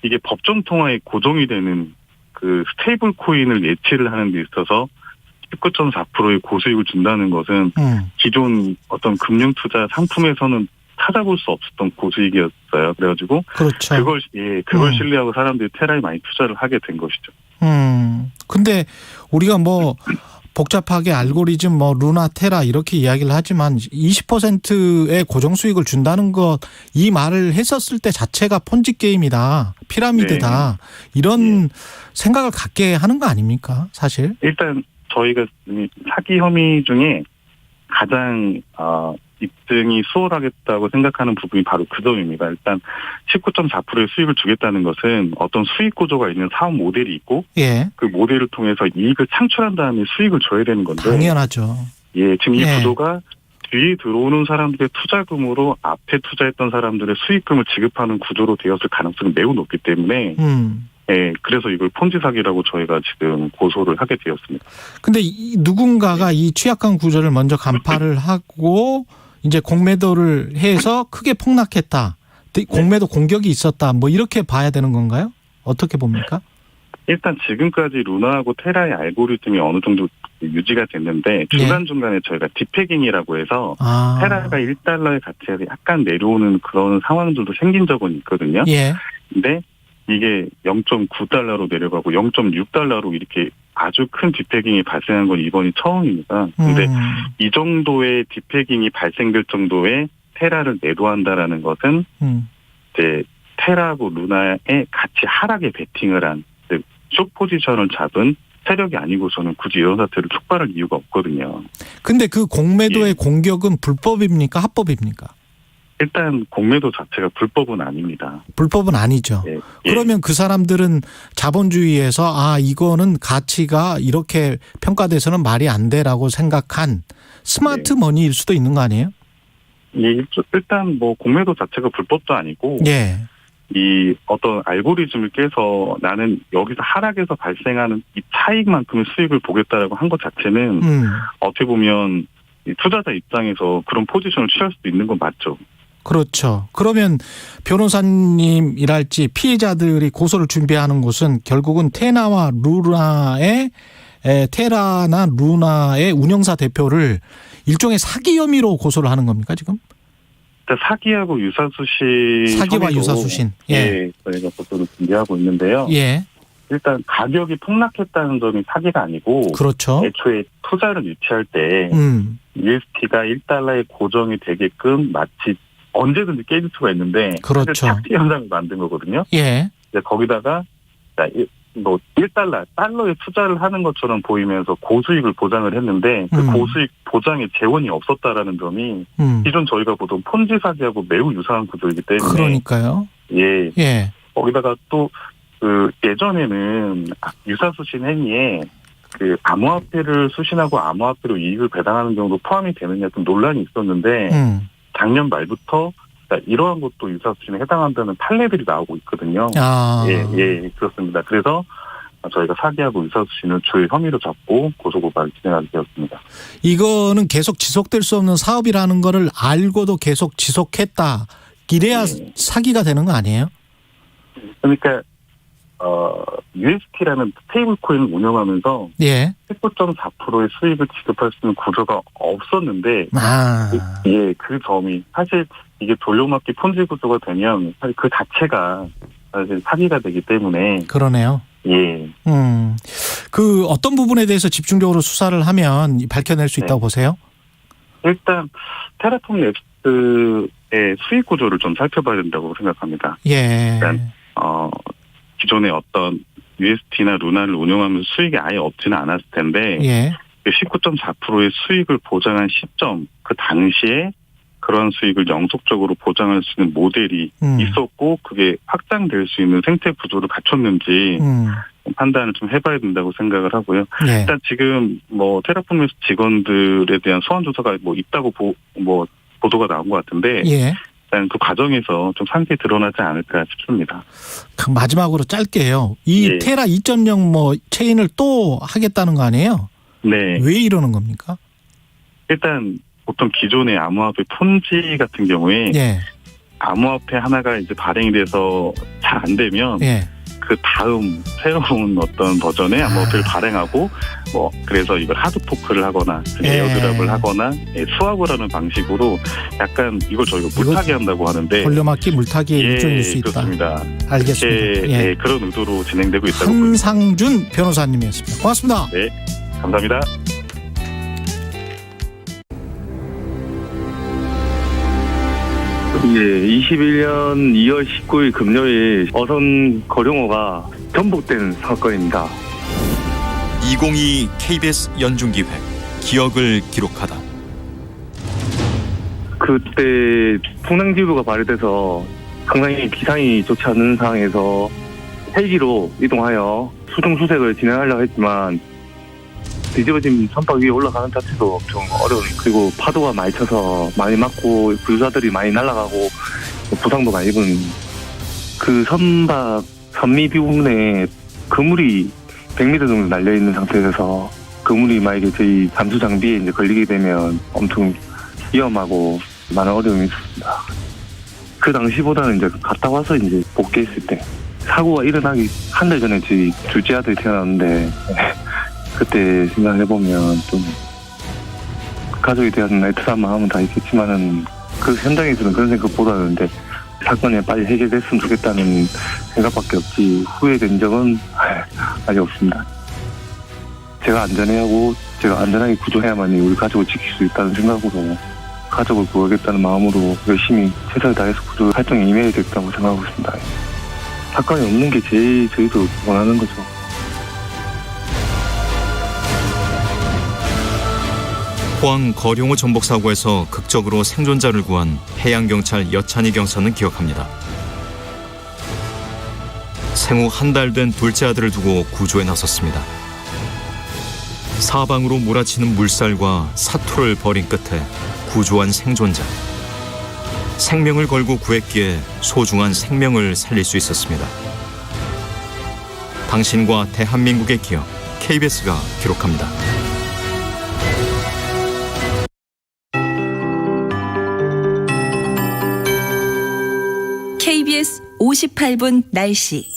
이게 법정 통화에 고정이 되는 그 스테이블 코인을 예치를 하는 데 있어서 19.4%의 고수익을 준다는 것은 기존 어떤 금융 투자 상품에서는 찾아볼 수 없었던 고수익이었어요. 그래가지고 그렇죠. 그걸 신뢰하고 사람들이 테라에 많이 투자를 하게 된 것이죠. 근데 우리가 뭐 복잡하게 알고리즘 뭐 루나 테라 이렇게 이야기를 하지만 20%의 고정 수익을 준다는 것, 이 말을 했었을 때 자체가 폰지 게임이다, 피라미드다, 이런 생각을 갖게 하는 거 아닙니까, 사실? 일단 저희가 사기 혐의 중에 가장 입증이 수월하겠다고 생각하는 부분이 바로 그 점입니다. 일단 19.4%의 수익을 주겠다는 것은 어떤 수익 구조가 있는 사업 모델이 있고, 예. 그 모델을 통해서 이익을 창출한 다음에 수익을 줘야 되는 건데, 당연하죠. 예, 지금 이 구조가 뒤에 들어오는 사람들의 투자금으로 앞에 투자했던 사람들의 수익금을 지급하는 구조로 되었을 가능성이 매우 높기 때문에 예, 그래서 이걸 폰지 사기라고 저희가 지금 고소를 하게 되었습니다. 근데 누군가가 이 취약한 구조를 먼저 간파를 하고 이제 공매도를 해서 크게 폭락했다. 공매도 공격이 있었다. 뭐 이렇게 봐야 되는 건가요? 어떻게 봅니까? 일단 지금까지 루나하고 테라의 알고리즘이 어느 정도 유지가 됐는데 중간중간에 저희가 디패깅이라고 해서 테라가 1달러의 가치가 약간 내려오는 그런 상황들도 생긴 적은 있거든요. 예. 근데 이게 0.9달러로 내려가고 0.6달러로 이렇게 아주 큰 디패깅이 발생한 건 이번이 처음입니다. 근데 이 정도의 디패깅이 발생될 정도의 테라를 매도한다라는 것은 이제 테라하고 루나의 같이 하락에 베팅을 한 숏 포지션을 잡은 세력이 아니고서는 굳이 이런 사태를 촉발할 이유가 없거든요. 근데 그 공매도의 공격은 불법입니까? 합법입니까? 일단 공매도 자체가 불법은 아닙니다. 불법은 아니죠. 예. 그러면 그 사람들은 자본주의에서 이거는 가치가 이렇게 평가돼서는 말이 안 돼라고 생각한 스마트 머니일 수도 있는 거 아니에요? 예, 일단 뭐 공매도 자체가 불법도 아니고 이 어떤 알고리즘을 깨서 나는 여기서 하락에서 발생하는 이 차익만큼의 수익을 보겠다라고 한 것 자체는 어떻게 보면 투자자 입장에서 그런 포지션을 취할 수도 있는 건 맞죠. 그렇죠. 그러면 변호사님이랄지 피해자들이 고소를 준비하는 곳은 결국은 테라나 루나의 운영사 대표를 일종의 사기 혐의로 고소를 하는 겁니까 지금? 사기하고 유사수신. 사기와 유사수신. 예. 저희가 고소를 준비하고 있는데요. 예. 일단 가격이 폭락했다는 점이 사기가 아니고. 그렇죠. 애초에 투자를 유치할 때 USD가 1달러에 고정이 되게끔 마치 언제든지 깨질 수가 있는데. 그렇죠. 착시 현상을 만든 거거든요. 예. 거기다가 뭐 1달러, 달러에 투자를 하는 것처럼 보이면서 고수익을 보장을 했는데 그 고수익 보장의 재원이 없었다라는 점이 기존 저희가 보던 폰지 사기하고 매우 유사한 구조이기 때문에. 그러니까요. 예. 거기다가 또 그 예전에는 유사수신 행위에 그 암호화폐를 수신하고 암호화폐로 이익을 배당하는 경우도 포함이 되느냐 좀 논란이 있었는데 작년 말부터 이러한 것도 유사수신에 해당한다는 판례들이 나오고 있거든요. 예, 그렇습니다. 그래서 저희가 사기하고 유사수신을 주요 혐의로 잡고 고소고발을 진행하게 되었습니다. 이거는 계속 지속될 수 없는 사업이라는 거를 알고도 계속 지속했다. 이래야 사기가 되는 거 아니에요? 그러니까 UST라는 스테이블 코인을 운영하면서 19.4%의 수익을 지급할 수 있는 구조가 없었는데 그 점이 사실 이게 돌려막기 폰지 구조가 되면 사실 그 자체가 사실 사기가 되기 때문에. 그러네요. 예. 그 어떤 부분에 대해서 집중적으로 수사를 하면 밝혀낼 수 있다고 보세요? 일단 테라폼 테라마스의 수익 구조를 좀 살펴봐야 된다고 생각합니다. 예. 일단 기존의 어떤 UST나 루나를 운용하면서 수익이 아예 없지는 않았을 텐데 예. 19.4%의 수익을 보장한 시점, 그 당시에 그런 수익을 영속적으로 보장할 수 있는 모델이 있었고 그게 확장될 수 있는 생태 구조를 갖췄는지 판단을 좀 해봐야 된다고 생각을 하고요. 예. 일단 지금 테라폼에서 직원들에 대한 소환 조사가 있다고 보도가 나온 것 같은데 예. 일단 그 과정에서 좀 상세히 드러나지 않을까 싶습니다. 마지막으로 짧게요. 이 예. 테라 2.0 체인을 또 하겠다는 거 아니에요? 네. 왜 이러는 겁니까? 일단 보통 기존의 암호화폐 폰지 같은 경우에 예. 암호화폐 하나가 이제 발행이 돼서 잘 안 되면 예. 그 다음 새로운 어떤 버전의 암호화폐를 발행하고 그래서 이걸 하드포크를 하거나 에어드랍을 하거나 스왑을 하는 방식으로 약간 이걸 저희가 물타기 한다고 하는데 돌려막기 물타기의 일종일 수 있다. 그렇습니다. 알겠습니다. 예. 그런 의도로 진행되고 있다고 보입니다. 한상준 변호사님이었습니다. 고맙습니다. 네, 감사합니다. 예, 21년 2월 19일 금요일 어선 거룡호가 전복된 사건입니다. 2022 KBS 연중기획 기억을 기록하다. 그때 풍랑지부가 발효돼서 상당히 기상이 좋지 않은 상황에서 헬기로 이동하여 수중 수색을 진행하려고 했지만 뒤집어진 선박 위에 올라가는 자체도 엄청 어려운, 그리고 파도가 많이 쳐서 많이 맞고 구조자들이 많이 날아가고 부상도 많이 입은 그 선박 선미 부분에 그물이 100m 정도 날려있는 상태에서 그물이 만약에 저희 잠수 장비에 이제 걸리게 되면 엄청 위험하고 많은 어려움이 있었습니다. 그 당시보다는 이제 갔다 와서 이제 복귀했을 때 사고가 일어나기 한 달 전에 저희 둘째 아들이 태어났는데 그때 생각해보면 좀 가족에 대한 애틋한 마음은 다 있겠지만은 그 현장에서는 그런 생각보다는 이제 사건이 빨리 해결됐으면 좋겠다는 생각밖에 없지 후회된 적은 아직 없습니다. 제가 안전해야 하고 제가 안전하게 구조해야만이 우리 가족을 지킬 수 있다는 생각으로 가족을 구하겠다는 마음으로 열심히 최선을 다해서 구조 활동에 임해야 되겠다고 생각하고 있습니다. 사건이 없는 게 제일 저희도 원하는 거죠. 포항 거룡호 전복 사고에서 극적으로 생존자를 구한 해양경찰 여찬희 경사는 기억합니다. 생후 한 달 된 둘째 아들을 두고 구조에 나섰습니다. 사방으로 몰아치는 물살과 사투를 벌인 끝에 구조한 생존자. 생명을 걸고 구했기에 소중한 생명을 살릴 수 있었습니다. 당신과 대한민국의 기억, KBS가 기록합니다. KBS 58분 날씨.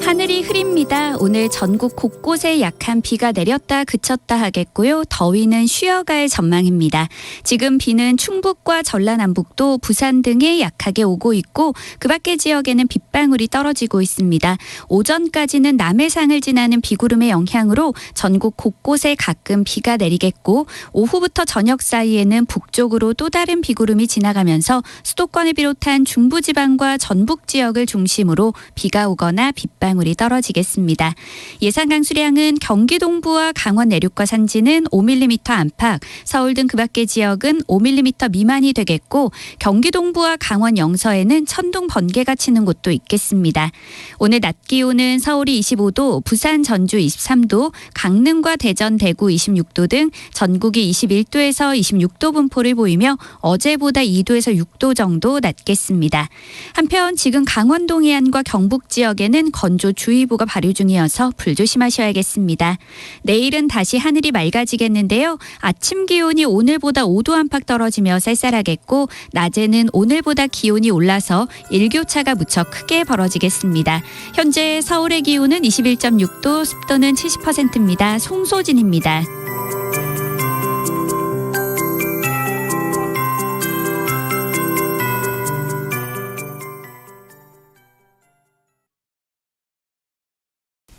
하늘이 흐립니다. 오늘 전국 곳곳에 약한 비가 내렸다 그쳤다 하겠고요. 더위는 쉬어갈 전망입니다. 지금 비는 충북과 전라남북도 부산 등에 약하게 오고 있고 그 밖의 지역에는 빗방울이 떨어지고 있습니다. 오전까지는 남해상을 지나는 비구름의 영향으로 전국 곳곳에 가끔 비가 내리겠고 오후부터 저녁 사이에는 북쪽으로 또 다른 비구름이 지나가면서 수도권을 비롯한 중부지방과 전북 지역을 중심으로 비가 오거나 빗방울이 떨어지겠습니다. 예상 강수량은 경기 동부와 강원 내륙과 산지는 5mm 안팎, 서울 등 그 밖의 지역은 5mm 미만이 되겠고 경기 동부와 강원 영서에는 천둥 번개가 치는 곳도 있겠습니다. 오늘 낮 기온은 서울이 25도, 부산, 전주 23도, 강릉과 대전, 대구 26도 등 전국이 21도에서 26도 분포를 보이며 어제보다 2도에서 6도 정도 낮겠습니다. 한편 지금 강원 동해안과 경북 지역에는 건조주의보가 발효 중이어서 불조심하셔야겠습니다. 내일은 다시 하늘이 맑아지겠는데요. 아침 기온이 오늘보다 5도 안팎 떨어지며 쌀쌀하겠고 낮에는 오늘보다 기온이 올라서 일교차가 무척 크게 벌어지겠습니다. 현재 서울의 기온은 21.6도, 습도는 70%입니다. 송소진입니다.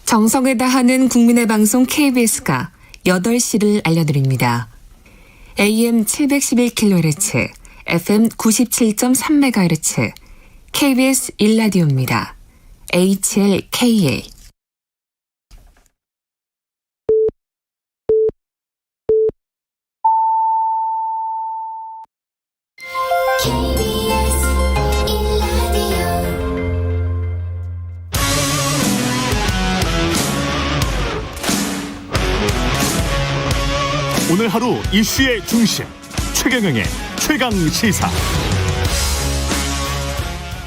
정성을 다하는 국민의 방송 KBS가 8시를 알려드립니다. AM 711kHz, FM 97.3MHz, KBS 1라디오입니다. HLKA. 오늘 하루 이슈의 중심 최경영의 최강 시사.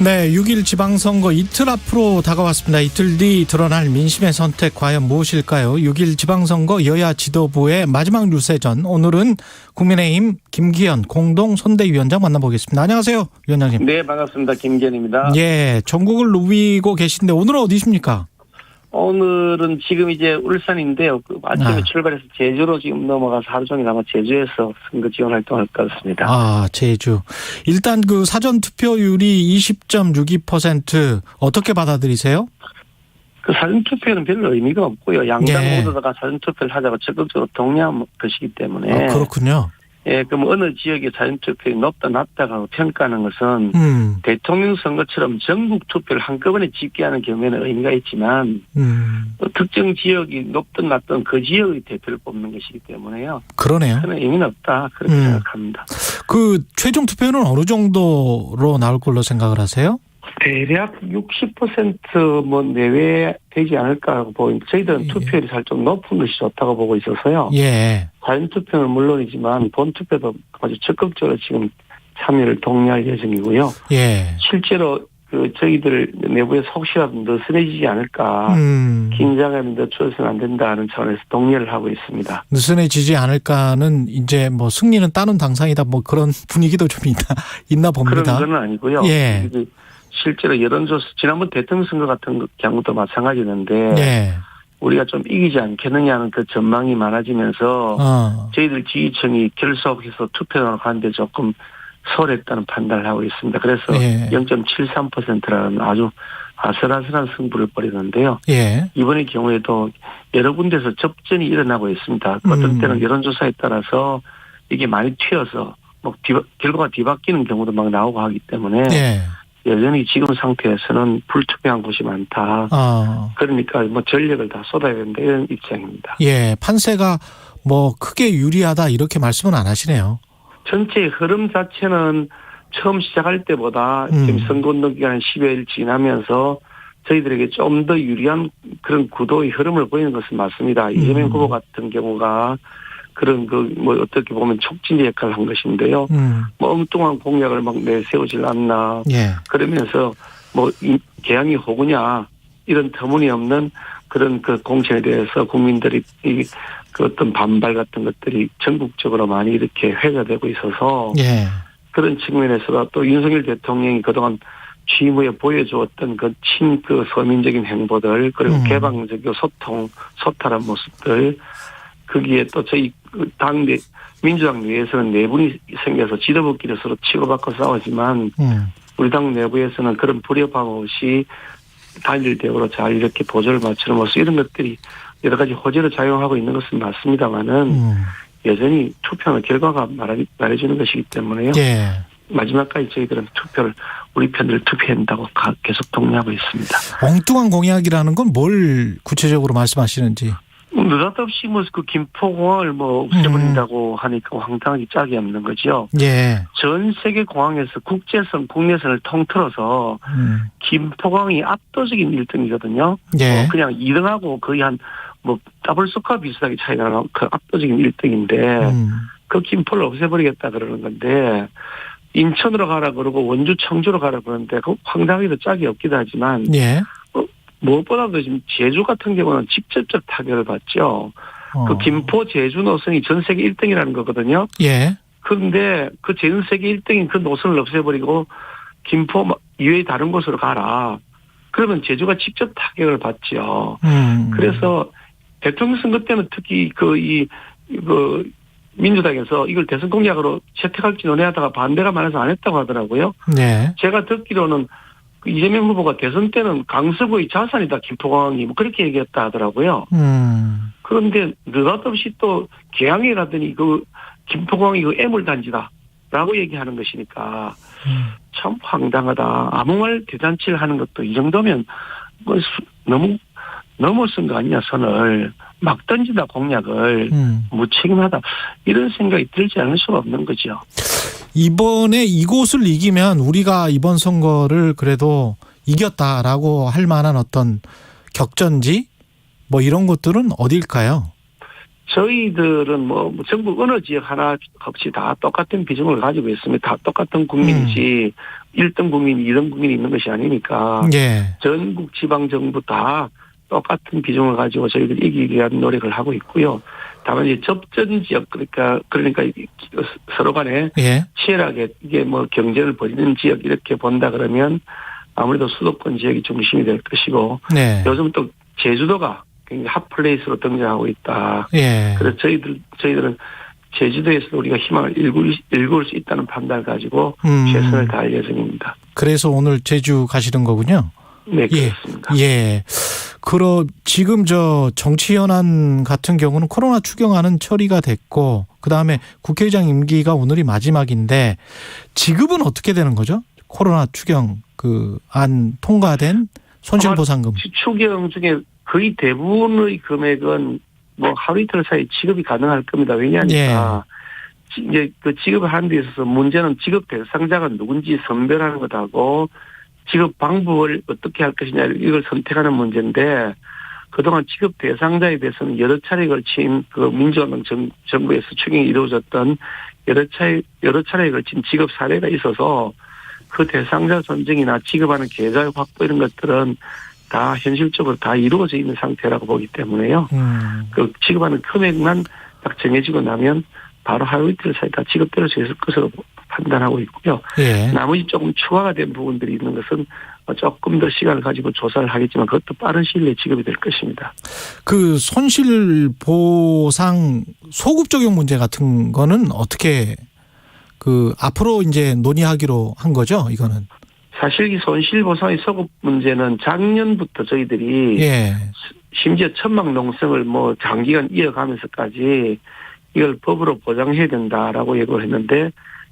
네, 6일 지방선거 이틀 앞으로 다가왔습니다. 이틀 뒤 드러날 민심의 선택 과연 무엇일까요? 6일 지방선거 여야 지도부의 마지막 유세전. 오늘은 국민의힘 김기현 공동 선대위원장 만나보겠습니다. 안녕하세요, 위원장님. 네, 반갑습니다. 김기현입니다. 예, 전국을 누비고 계신데 오늘은 어디십니까? 오늘은 지금 이제 울산인데요. 아침에 출발해서 제주로 지금 넘어가서 하루 종일 아마 제주에서 선거 지원 활동할 것 같습니다. 아, 제주. 일단 그 사전 투표율이 20.62% 어떻게 받아들이세요? 그 사전 투표는 별로 의미가 없고요. 양당 모두가 사전 투표를 하자고 적극적으로 독려한 것이기 때문에. 그렇군요. 예, 그럼 어느 지역의 사전 투표율이 높다 낮다고 평가하는 것은 대통령 선거처럼 전국 투표를 한꺼번에 집계하는 경우에는 의미가 있지만 특정 지역이 높든 낮든 그 지역의 대표를 뽑는 것이기 때문에요. 그러네요. 그런 의미는 없다 그렇게 생각합니다. 그 최종 투표는 어느 정도로 나올 걸로 생각을 하세요? 대략 60% 내외 되지 않을까 하고 보입니다. 저희들은 투표율이 살짝 높은 것이 좋다고 보고 있어서요. 예. 사전 투표는 물론이지만 본 투표도 아주 적극적으로 지금 참여를 독려할 예정이고요. 예. 실제로 그 저희들 내부에서 혹시라도 느슨해지지 않을까, 긴장감이 늦춰서는 안 된다는 차원에서 독려를 하고 있습니다. 느슨해지지 않을까는 이제 뭐 승리는 따는 당상이다 뭐 그런 분위기도 좀 있나 봅니다. 그런 건 아니고요. 예. 실제로 여론조사 지난번 대통령 선거 같은 경우도 마찬가지였는데 예. 우리가 좀 이기지 않겠느냐는 그 전망이 많아지면서 저희들 지지층이 결속해서 투표를 하는데 조금 소홀했다는 판단을 하고 있습니다. 그래서 0.73%라는 아주 아슬아슬한 승부를 벌이는데요. 예. 이번의 경우에도 여러 군데서 접전이 일어나고 있습니다. 어떤 때는 여론조사에 따라서 이게 많이 튀어서 뭐 결과가 뒤바뀌는 경우도 막 나오고 하기 때문에 여전히 지금 상태에서는 불투명한 곳이 많다. 그러니까 뭐 전력을 다 쏟아야 된다 이런 입장입니다. 예, 판세가 뭐 크게 유리하다 이렇게 말씀은 안 하시네요. 전체의 흐름 자체는 처음 시작할 때보다 지금 선거운동 기간 10여일 지나면서 저희들에게 좀 더 유리한 그런 구도의 흐름을 보이는 것은 맞습니다. 이재명 후보 같은 경우가 그런 뭐 어떻게 보면 촉진제 역할을 한 것인데요. 뭐 엉뚱한 공약을 막 내세우질 않나. 그러면서 뭐 개항이 호구냐 이런 터무니없는 그런 그 공천에 대해서 국민들이 그 어떤 반발 같은 것들이 전국적으로 많이 이렇게 회자되고 있어서 그런 측면에서 또 윤석열 대통령이 그동안 취임 후에 보여주었던 그 서민적인 행보들 그리고 개방적이고 소탈한 모습들 거기에 또 저희 당 민주당 내에서는 내분이 생겨서 지도부끼리 서로 치고받고 싸우지만 우리 당 내부에서는 그런 불협화 없이 단일 대우로 잘 이렇게 보조를 맞추는 모습 이런 것들이 여러 가지 호재로 작용하고 있는 것은 맞습니다만은 여전히 투표는 결과가 말해주는 것이기 때문에요. 마지막까지 저희들은 우리 편을 투표한다고 계속 독려하고 있습니다. 엉뚱한 공약이라는 건 뭘 구체적으로 말씀하시는지. 느닷없이 그 김포공항을 없애버린다고 하니까 황당하게 짝이 없는 거죠. 전 세계 공항에서 국제선, 국내선을 통틀어서 김포공항이 압도적인 1등이거든요. 그냥 2등하고 거의 더블 스코어 비슷하게 차이가 나는 그 압도적인 1등인데 그 김포를 없애버리겠다 그러는 건데 인천으로 가라 그러고 원주 청주로 가라 그러는데 그 황당하게도 짝이 없기도 하지만 무엇보다도 지금 제주 같은 경우는 직접적 타격을 받죠. 그 김포 제주 노선이 전 세계 1등이라는 거거든요. 그런데 그 전 세계 1등인 그 노선을 없애버리고 김포 이외의 다른 곳으로 가라. 그러면 제주가 직접 타격을 받죠. 그래서 대통령 선거 때는 특히 민주당에서 이걸 대선 공약으로 채택할지 논의하다가 반대가 많아서 안 했다고 하더라고요. 제가 듣기로는 이재명 후보가 대선 때는 강서구의 자산이다 김포공항이 그렇게 얘기했다 하더라고요. 그런데 느닷없이 또 개항에 가더니 그 김포공항이 이거 애물단지다라고 얘기하는 것이니까 참 황당하다. 아무 말 대잔치를 하는 것도 이 정도면 뭐 너무 넘어선 거 아니냐, 선을. 막 던진다, 공약을. 무책임하다. 이런 생각이 들지 않을 수가 없는 거죠. 이번에 이곳을 이기면 우리가 이번 선거를 그래도 이겼다라고 할 만한 어떤 격전지 뭐 이런 것들은 어딜까요? 저희들은 뭐 전부 어느 지역 하나 없이 다 똑같은 비중을 가지고 있습니다. 다 똑같은 국민이지 1등 국민, 2등 국민이 있는 것이 아니니까 예. 전국 지방정부 다 똑같은 비중을 가지고 저희들이 이기기 위한 노력을 하고 있고요. 다만 이제 접전 지역 그러니까 서로 간에 예. 치열하게 이게 뭐 경쟁을 벌이는 지역 이렇게 본다 그러면 아무래도 수도권 지역이 중심이 될 것이고 네. 요즘 또 제주도가 굉장히 핫플레이스로 등장하고 있다. 예. 그래서 저희들은 제주도에서 우리가 희망을 일구을 수 있다는 판단을 가지고 최선을 다할 예정입니다. 그래서 오늘 제주 가시는 거군요. 네, 그렇습니다. 예. 그럼 지금 저 정치 현안 같은 경우는 코로나 추경안은 처리가 됐고 그다음에 국회의장 임기가 오늘이 마지막인데 지급은 어떻게 되는 거죠? 코로나 추경 그 안 통과된 손실보상금. 추경 중에 거의 대부분의 금액은 뭐 하루 이틀 사이 지급이 가능할 겁니다. 왜냐하니까 이제 그 지급을 하는 데 있어서 문제는 지급 대상자가 누군지 선별하는 것하고 지급 방법을 어떻게 할 것이냐 이걸 선택하는 문제인데 그동안 지급 대상자에 대해서는 여러 차례에 걸친 그 민주화당 정부에서 추경이 이루어졌던 여러 차례에 걸친 지급 사례가 있어서 그 대상자 선정이나 지급하는 계좌 확보 이런 것들은 다 현실적으로 다 이루어져 있는 상태라고 보기 때문에요. 그 지급하는 금액만 딱 정해지고 나면 바로 하루 이틀 사이 다 지급될 수 있을 것으로 판단하고 있고요. 예. 나머지 조금 추가가 된 부분들이 있는 것은 조금 더 시간을 가지고 조사를 하겠지만 그것도 빠른 시일 내에 지급이 될 것입니다. 그 손실보상 소급 적용 문제 같은 거는 어떻게 그 앞으로 이제 논의하기로 한 거죠? 이거는. 사실 이 손실보상의 소급 문제는 작년부터 저희들이 심지어 천막 농성을 뭐 장기간 이어가면서까지 이걸 법으로 보장해야 된다라고 예고를 했는데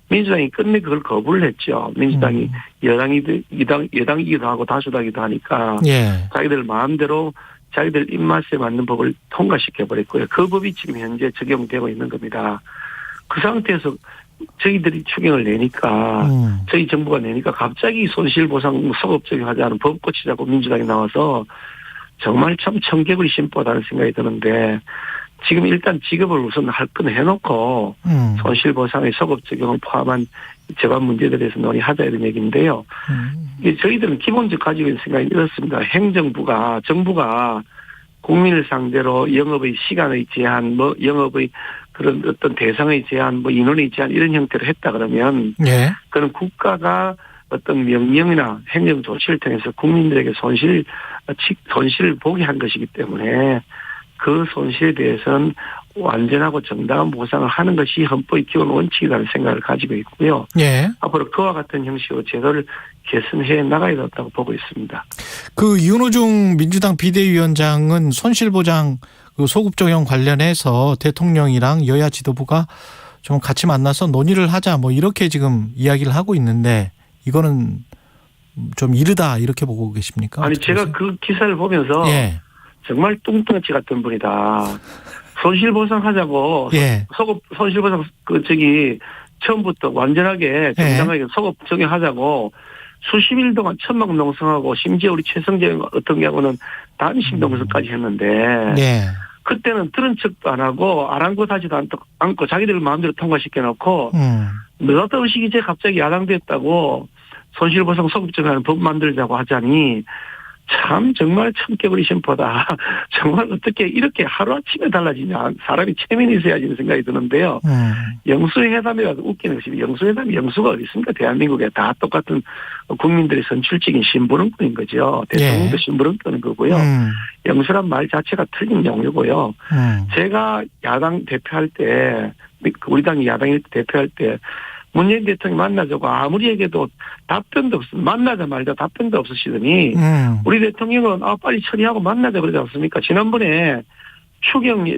민주당이 끝내 그걸 거부를 했죠. 민주당이 여당이기도 하고 다수당이기도 하니까 자기들 마음대로 자기들 입맛에 맞는 법을 통과시켜버렸고요. 그 법이 지금 현재 적용되고 있는 겁니다. 그 상태에서 저희들이 추경을 내니까 저희 정부가 내니까 갑자기 손실보상 소급 적용하자는 법 고치자고 민주당이 나와서 정말 참 청개구리 심보다는 생각이 드는데 지금 일단 지급을 우선 할 건 해놓고 손실보상의 소급 적용을 포함한 재반 문제들에 대해서 논의하자 이런 얘기인데요. 저희들은 기본적으로 가지고 있는 생각이 이렇습니다. 정부가 국민을 상대로 영업의 시간의 제한, 뭐 영업의 그런 어떤 대상의 제한, 뭐 인원의 제한 이런 형태로 했다 그러면 그는 국가가 어떤 명령이나 행정 조치를 통해서 국민들에게 손실을 보게 한 것이기 때문에 그 손실에 대해서는 완전하고 정당한 보상을 하는 것이 헌법의 기본 원칙이라는 생각을 가지고 있고요. 앞으로 그와 같은 형식으로 제도를 개선해 나가야 된다고 보고 있습니다. 그 윤호중 민주당 비대위원장은 손실보장 그 소급 적용 관련해서 대통령이랑 여야 지도부가 좀 같이 만나서 논의를 하자 뭐 이렇게 지금 이야기를 하고 있는데 이거는 좀 이르다 이렇게 보고 계십니까? 아니 제가 보세요? 그 기사를 보면서 정말 뚱뚱치 같은 분이다. 손실보상하자고 손실보상 처음부터 완전하게 정당하게 소급 적용하자고 수십 일 동안 천막 농성하고 심지어 우리 최성재 어떤 경우는 단심 농성까지 했는데 그때는 들은 척도 안 하고 아랑곳하지도 않고 자기들 마음대로 통과시켜놓고 느닷없이 이제 갑자기 야당됐다고 손실보상 소급 적용하는 법 만들자고 하자니 참 정말 청개구리 심보다. 정말 어떻게 이렇게 하루아침에 달라지냐. 사람이 체면이 있어야지 생각이 드는데요. 영수회담이라도 웃기는 것이 영수회담이 영수가 어디 있습니까? 대한민국에 다 똑같은 국민들의 선출직인 심부름꾼인 거죠. 대통령도 심부름꾼인 거고요. 영수란 말 자체가 틀린 용어고요. 제가 야당 대표할 때 우리 당이 야당일 때 대표할 때 문재인 대통령이 만나자고 아무리 얘기해도 답변도 없습니다. 만나자 말자 답변도 없으시더니 우리 대통령은 빨리 처리하고 만나자 그러지 않습니까? 지난번에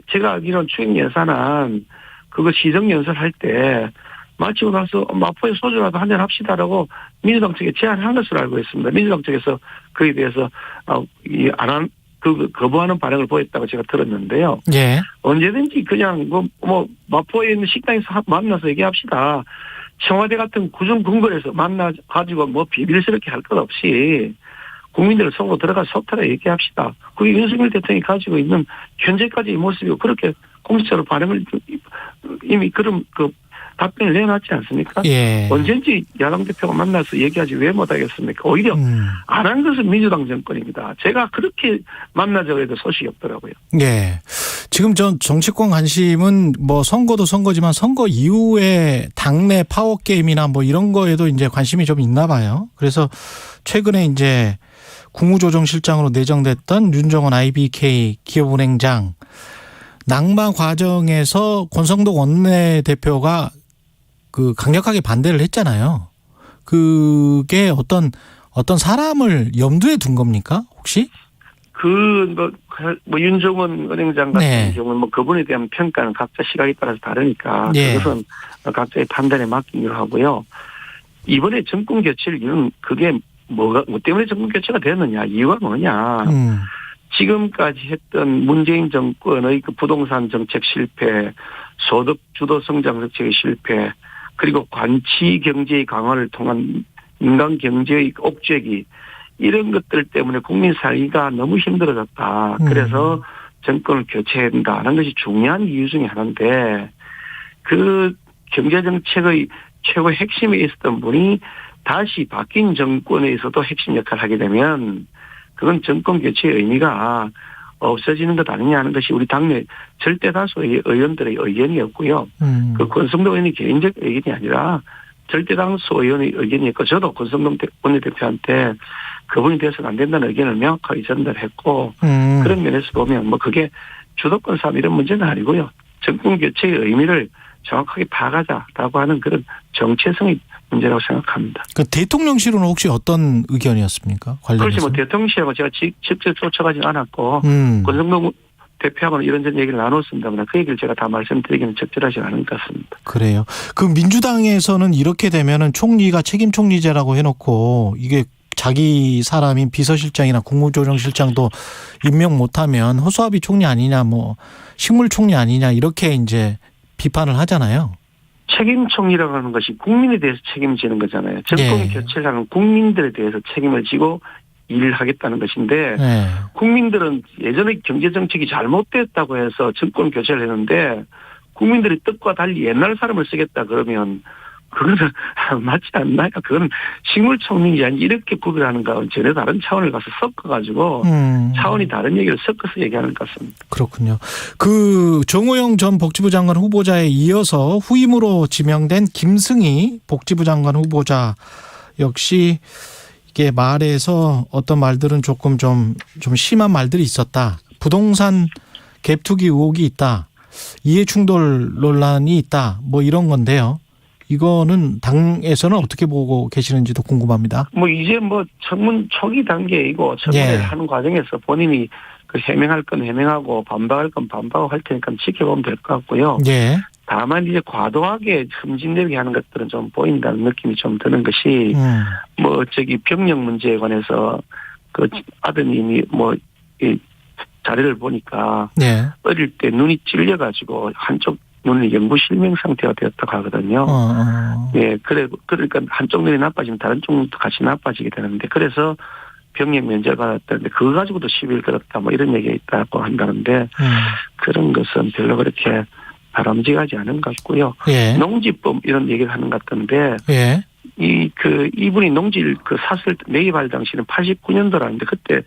제가 알기로는 추경 예산안 그거 시정연설할 때 마치고 나서 마포에 소주라도 한잔 합시다라고 민주당 측에 제안한 것으로 알고 있습니다. 민주당 측에서 그에 대해서 거부하는 반응을 보였다고 제가 들었는데요. 예. 언제든지 그냥 뭐 마포에 있는 식당에서 만나서 얘기합시다. 청와대 같은 구중궁궐에서 만나가지고 뭐 비밀스럽게 할 것 없이 국민들을 속으로 들어가 속타라 얘기합시다. 그게 윤석열 대통령이 가지고 있는 현재까지의 모습이고 그렇게 공식적으로 반응을 이미 그런 답변을 내놨지 않습니까? 예. 언제든지 야당 대표가 만나서 얘기하지 왜 못하겠습니까? 오히려 안 한 것은 민주당 정권입니다. 제가 그렇게 만나자고 해도 소식이 없더라고요. 예. 지금 전 정치권 관심은 뭐 선거도 선거지만 선거 이후에 당내 파워 게임이나 뭐 이런 거에도 이제 관심이 좀 있나 봐요. 그래서 최근에 이제 국무조정실장으로 내정됐던 윤정원 IBK 기업은행장 낙마 과정에서 권성동 원내대표가 강력하게 반대를 했잖아요. 그게 어떤 사람을 염두에 둔 겁니까? 혹시? 윤정원 은행장 같은 네. 경우는 그분에 대한 평가는 각자 시각에 따라서 다르니까 네. 그것은 각자의 판단에 맡기기로 하고요. 이번에 정권 교체를 그게 뭐 때문에 정권 교체가 됐느냐, 이유가 뭐냐. 지금까지 했던 문재인 정권의 부동산 정책 실패, 소득 주도 성장 정책의 실패, 그리고 관치 경제의 강화를 통한 민간 경제의 억제기, 이런 것들 때문에 국민 살기가 너무 힘들어졌다. 그래서 정권을 교체해야 된다는 것이 중요한 이유 중에 하나인데, 그 경제정책의 최고 핵심에 있었던 분이 다시 바뀐 정권에서도 핵심 역할을 하게 되면 그건 정권 교체의 의미가 없어지는 것 아니냐 하는 것이 우리 당내 절대 다수의 의원들의 의견이었고요. 그 권성동 의원의 개인적 의견이 아니라 절대 다수 의원의 의견이었고, 저도 권성동 원내대표한테 그분이 돼서는 안 된다는 의견을 명확하게 전달했고, 그런 면에서 보면 그게 주도권 싸움 이런 문제는 아니고요. 정권 교체의 의미를 정확하게 파악하자라고 하는 그런 정체성의 문제라고 생각합니다. 대통령실은 혹시 어떤 의견이었습니까? 관련해서? 그렇지, 대통령실하고 제가 직접 쫓아가진 않았고, 권성동 대표하고는 이런저런 얘기를 나눴습니다만 그 얘기를 제가 다 말씀드리기는 적절하지 않은 것 같습니다. 그래요. 민주당에서는 이렇게 되면은 총리가 책임 총리제라고 해놓고 이게 자기 사람인 비서실장이나 국무조정실장도 임명 못하면 허수아비 총리 아니냐, 식물 총리 아니냐 이렇게 이제 비판을 하잖아요. 책임 총리라고 하는 것이 국민에 대해서 책임지는 거잖아요. 정권 교체를 하는 국민들에 대해서 책임을 지고 일을 하겠다는 것인데, 국민들은 예전에 경제정책이 잘못됐다고 해서 정권 교체를 했는데 국민들이 뜻과 달리 옛날 사람을 쓰겠다 그러면 그거는 맞지 않나요? 그건 식물총리이 아니 이렇게 구별하는 거하고는 전혀 다른 차원을 가서 섞어가지고 차원이 다른 얘기를 섞어서 얘기하는 것 같습니다. 그렇군요. 정호영 전 복지부 장관 후보자에 이어서 후임으로 지명된 김승희 복지부 장관 후보자 역시 이게 말에서 어떤 말들은 조금 좀 심한 말들이 있었다. 부동산 갭 투기 의혹이 있다. 이해충돌 논란이 있다. 이런 건데요. 이거는 당에서는 어떻게 보고 계시는지도 궁금합니다. 이제 청문 초기 단계이고 청문회를 하는 과정에서 본인이 해명할 건 해명하고 반박할 건 반박하고 할 테니까 지켜보면 될 것 같고요. 다만 이제 과도하게 흠집내게 하는 것들은 좀 보인다는 느낌이 좀 드는 것이 병력 문제에 관해서 아드님이 이 자료를 보니까 어릴 때 눈이 찔려가지고 한쪽 눈이 영구 실명 상태가 되었다고 하거든요. 그러니까 한쪽 눈이 나빠지면 다른 쪽 눈도 같이 나빠지게 되는데, 그래서 병역 면제를 받았다는데 그거 가지고도 시비를 걸었다 이런 얘기가 있다고 한다는데 그런 것은 별로 그렇게 바람직하지 않은 것 같고요. 농지법 이런 얘기를 하는 것 같던데 이분이 농지를 샀을 때 매입할 당시는 89년도라는데 그때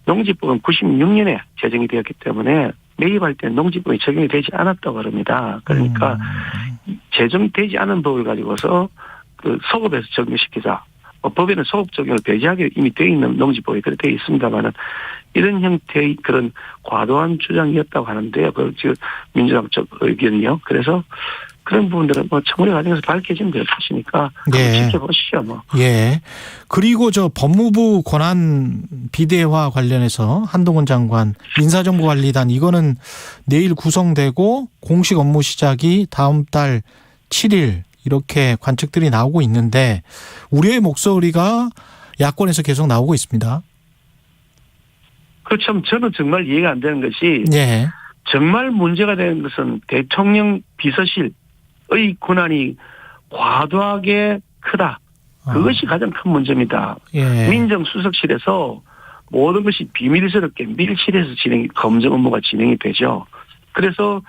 농지법은 96년에 제정이 되었기 때문에 매입할 때 농지법이 적용이 되지 않았다고 합니다. 그러니까 제정되지 않은 법을 가지고서 소급에서 적용시키자. 법에는 소급 적용을 배제하게 이미 되어 있는 농지법이 그렇게 되어 있습니다만은 이런 형태의 그런 과도한 주장이었다고 하는데요. 그 지금 민주당 쪽 의견이요. 그래서 그런 부분들은 뭐 청문회 과정에서 밝혀지면 될 것이니까 예. 지켜보시죠. 뭐. 예. 그리고 저 법무부 권한 비대화 관련해서 한동훈 장관 인사정보관리단 이거는 내일 구성되고 공식 업무 시작이 다음 달 7일 이렇게 관측들이 나오고 있는데 우리의 목소리가 야권에서 계속 나오고 있습니다. 그렇죠. 저는 정말 이해가 안 되는 것이 예. 정말 문제가 되는 것은 대통령 비서실의 권한이 과도하게 크다. 그것이 가장 큰 문제입니다. 예. 민정수석실에서 모든 것이 비밀스럽게 밀실에서 검증 업무가 진행이 되죠. 그래서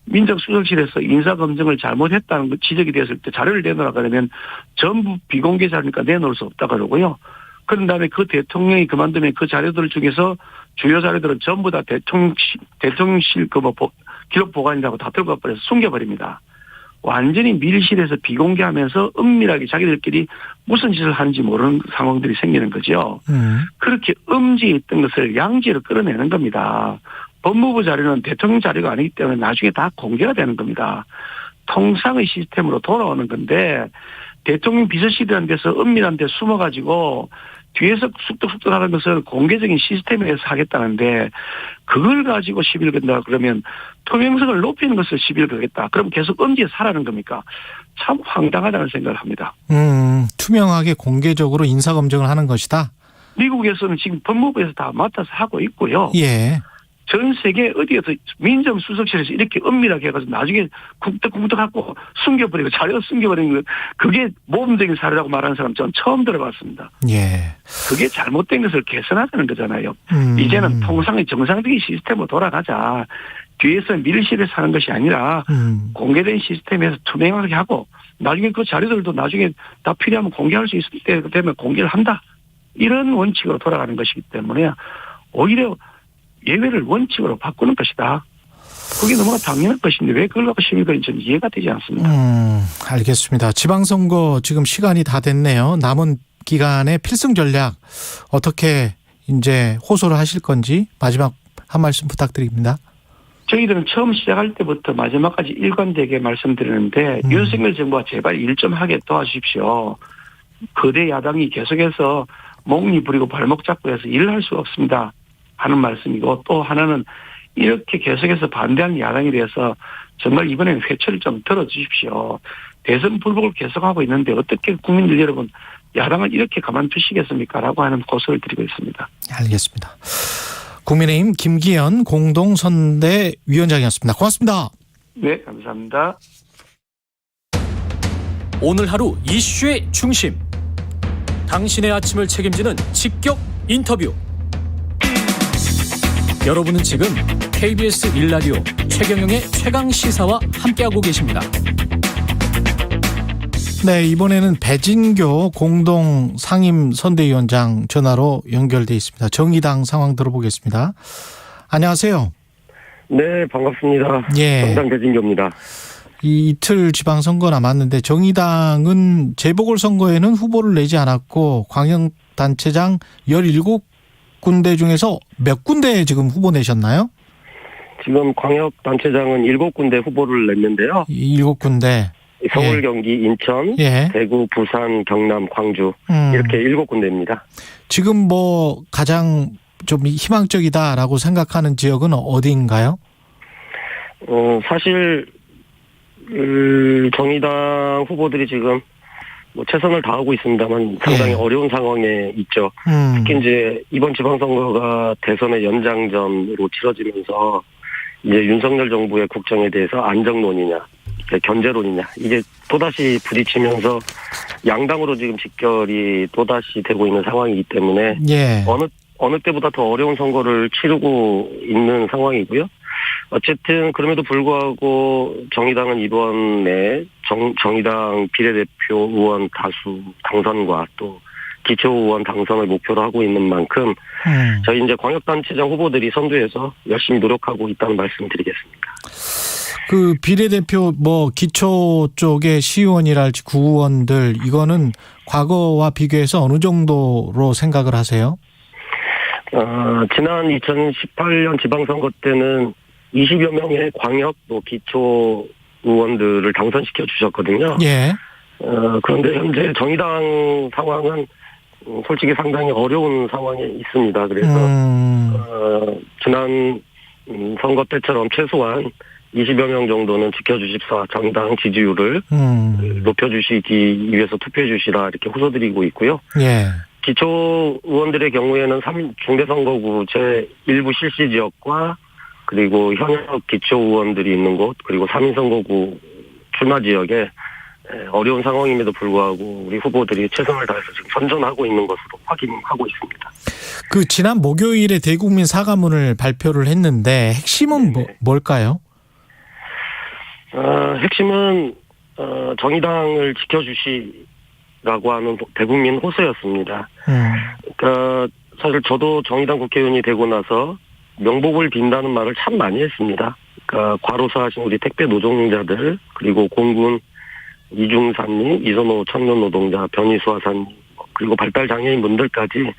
민정수석실에서 인사검증을 잘못했다는 거 지적이 되었을 때 자료를 내놓으라 그러면 전부 비공개 자료니까 내놓을 수 없다 그러고요. 그런 다음에 그 대통령이 그만두면 그 자료들 중에서 주요 자료들은 전부 다 대통령실 기록 보관이라고 다 들고 가버려서 숨겨버립니다. 완전히 밀실에서 비공개하면서 은밀하게 자기들끼리 무슨 짓을 하는지 모르는 상황들이 생기는 거죠. 그렇게 음지에 있던 것을 양지로 끌어내는 겁니다. 법무부 자료는 대통령 자료가 아니기 때문에 나중에 다 공개가 되는 겁니다. 통상의 시스템으로 돌아오는 건데 대통령 비서실이라는 데서 은밀한 데 숨어가지고 뒤에서 쑥덕쑥덕 하는 것을 공개적인 시스템에서 하겠다는데 그걸 가지고 시비를 건다 그러면 투명성을 높이는 것을 시비를 걸겠다. 그럼 계속 음지에 사라는 겁니까? 참 황당하다는 생각을 합니다. 투명하게 공개적으로 인사검증을 하는 것이다? 미국에서는 지금 법무부에서 다 맡아서 하고 있고요. 예. 전 세계 어디에서 민정수석실에서 이렇게 은밀하게 해가지고 나중에 쿵떡쿵떡 갖고 숨겨버리고 자료 숨겨버리는 거 그게 모범적인 사례라고 말하는 사람 전 처음 들어봤습니다. 예. 그게 잘못된 것을 개선하자는 거잖아요. 이제는 통상의 정상적인 시스템으로 돌아가자. 뒤에서 밀실에 사는 것이 아니라 공개된 시스템에서 투명하게 하고 나중에 그 자료들도 나중에 다 필요하면 공개할 수 있을 때 되면 공개를 한다. 이런 원칙으로 돌아가는 것이기 때문에 오히려 예외를 원칙으로 바꾸는 것이다. 그게 너무나 당연한 것인데 왜 그걸 갖고 시비를 저는 이해가 되지 않습니다. 알겠습니다. 지방선거 지금 시간이 다 됐네요. 남은 기간의 필승 전략 어떻게 이제 호소를 하실 건지 마지막 한 말씀 부탁드립니다. 저희들은 처음 시작할 때부터 마지막까지 일관되게 말씀드리는데 윤석열 정부가 제발 일 좀 하게 도와주십시오. 거대 야당이 계속해서 몽리 부리고 발목 잡고 해서 일을 할 수가 없습니다. 하는 말씀이고 또 하나는 이렇게 계속해서 반대하는 야당에 대해서 정말 이번에는 회초를 좀 들어주십시오. 대선 불복을 계속하고 있는데 어떻게 국민들 여러분 야당을 이렇게 가만두시겠습니까? 라고 하는 고소를 드리고 있습니다. 알겠습니다. 국민의힘 김기현 공동선대위원장이었습니다. 고맙습니다. 네, 감사합니다. 오늘 하루 이슈의 중심. 당신의 아침을 책임지는 직격 인터뷰. 여러분은 지금 KBS 1라디오 최경영의 최강시사와 함께하고 계십니다. 네, 이번에는 배진교 공동상임선대위원장 전화로 연결돼 있습니다. 정의당 상황 들어보겠습니다. 안녕하세요. 네, 반갑습니다. 예. 정당 배진교입니다. 이틀 지방선거 남았는데 정의당은 재보궐선거에는 후보를 내지 않았고 광역단체장 17군데 중에서 몇 군데 지금 후보 내셨나요? 지금 광역단체장은 7군데 후보를 냈는데요. 7군데. 서울, 예. 경기, 인천, 예. 대구, 부산, 경남, 광주 이렇게 7군데입니다. 지금 뭐 가장 좀 희망적이다라고 생각하는 지역은 어디인가요? 사실 정의당 후보들이 지금 뭐 최선을 다하고 있습니다만 상당히 어려운 상황에 있죠. 특히 이제 이번 지방선거가 대선의 연장전으로 치러지면서 이제 윤석열 정부의 국정에 대해서 안정론이냐, 견제론이냐 이게 또다시 부딪히면서 양당으로 지금 직결이 또다시 되고 있는 상황이기 때문에 예. 어느 때보다 더 어려운 선거를 치르고 있는 상황이고요. 어쨌든 그럼에도 불구하고 정의당은 이번에 정의당 비례대표 의원 다수 당선과 또 기초의원 당선을 목표로 하고 있는 만큼 저희 이제 광역단체장 후보들이 선두에서 열심히 노력하고 있다는 말씀드리겠습니다. 그 비례대표 뭐 기초 쪽의 시의원이랄지 구의원들 이거는 과거와 비교해서 어느 정도로 생각을 하세요? 지난 2018년 지방선거 때는 20여 명의 광역 또 기초 의원들을 당선시켜 주셨거든요. 예. 그런데 현재 정의당 상황은 솔직히 상당히 어려운 상황에 있습니다. 그래서 지난 선거 때처럼 최소한 20여 명 정도는 지켜주십사 정의당 지지율을 높여주시기 위해서 투표해 주시라 이렇게 호소드리고 있고요. 예. 기초 의원들의 경우에는 중대선거구 제1부 실시 지역과 그리고 현역 기초 의원들이 있는 곳 그리고 3인 선거구 출마 지역에 어려운 상황임에도 불구하고 우리 후보들이 최선을 다해서 지금 선전하고 있는 것으로 확인하고 있습니다. 그 지난 목요일에 대국민 사과문을 발표를 했는데 핵심은 뭘까요? 핵심은 정의당을 지켜주시라고 하는 대국민 호소였습니다. 그러니까 사실 저도 정의당 국회의원이 되고 나서 명복을 빈다는 말을 참 많이 했습니다. 그러니까 과로사하신 우리 택배 노동자들 그리고 공군 이중산님, 이선호 청년 노동자, 변희수하사님 그리고 발달 장애인 분들까지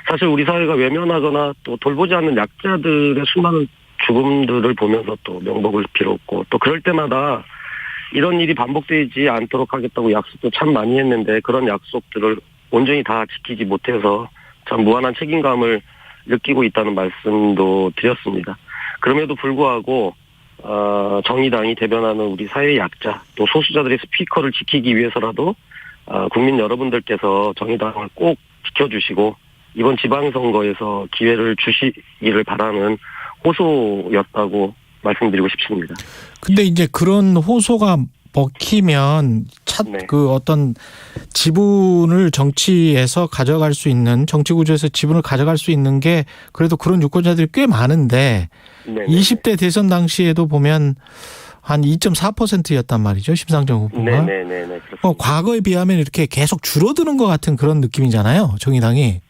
사실 우리 사회가 외면하거나 또 돌보지 않는 약자들의 수많은 죽음들을 보면서 또 명복을 빌었고 또 그럴 때마다 이런 일이 반복되지 않도록 하겠다고 약속도 참 많이 했는데 그런 약속들을 온전히 다 지키지 못해서 참 무한한 책임감을 느끼고 있다는 말씀도 드렸습니다. 그럼에도 불구하고 정의당이 대변하는 우리 사회의 약자 또 소수자들의 스피커를 지키기 위해서라도 국민 여러분들께서 정의당을 꼭 지켜주시고 이번 지방선거에서 기회를 주시기를 바라는 호소였다고 말씀드리고 싶습니다. 근데 이제 그런 호소가 먹히면 그 어떤 지분을 정치에서 가져갈 수 있는 정치 구조에서 지분을 가져갈 수 있는 게 그래도 그런 유권자들이 꽤 많은데 네네. 20대 대선 당시에도 보면 한 2.4%였단 말이죠. 심상정 후보가. 네네네. 과거에 비하면 이렇게 계속 줄어드는 것 같은 그런 느낌이잖아요. 정의당이.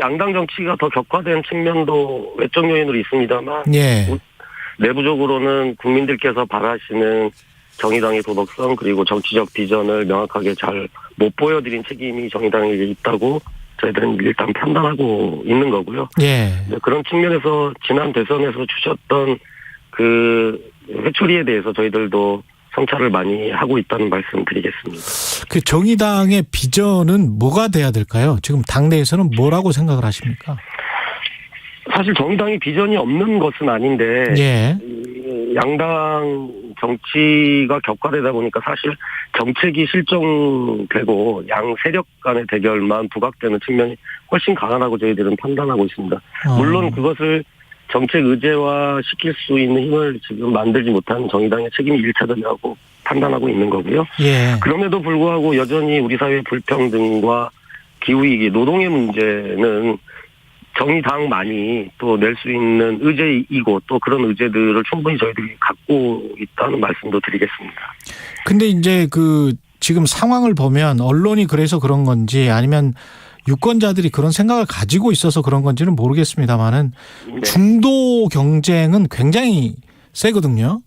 양당 정치가 더 격화된 측면도 외적 요인으로 있습니다만. 예. 내부적으로는 국민들께서 바라시는 정의당의 도덕성 그리고 정치적 비전을 명확하게 잘 못 보여드린 책임이 정의당에게 있다고 저희들은 일단 판단하고 있는 거고요. 예. 그런 측면에서 지난 대선에서 주셨던 그 회초리에 대해서 저희들도 성찰을 많이 하고 있다는 말씀 드리겠습니다. 그 정의당의 비전은 뭐가 돼야 될까요? 지금 당내에서는 뭐라고 생각을 하십니까? 사실 정의당이 비전이 없는 것은 아닌데 예. 양당 정치가 격화되다 보니까 사실 정책이 실종되고 양 세력 간의 대결만 부각되는 측면이 훨씬 강하다고 저희들은 판단하고 있습니다. 물론 그것을 정책 의제화 시킬 수 있는 힘을 지금 만들지 못한 정의당의 책임이 일차적이라고 판단하고 있는 거고요. 예. 그럼에도 불구하고 여전히 우리 사회의 불평등과 기후위기, 노동의 문제는 정의당만이 또 낼 수 있는 의제이고 또 그런 의제들을 충분히 저희들이 갖고 있다는 말씀도 드리겠습니다. 근데 이제 지금 상황을 보면 언론이 그래서 그런 건지 아니면 유권자들이 그런 생각을 가지고 있어서 그런 건지는 모르겠습니다만은 네. 중도 경쟁은 굉장히 세거든요.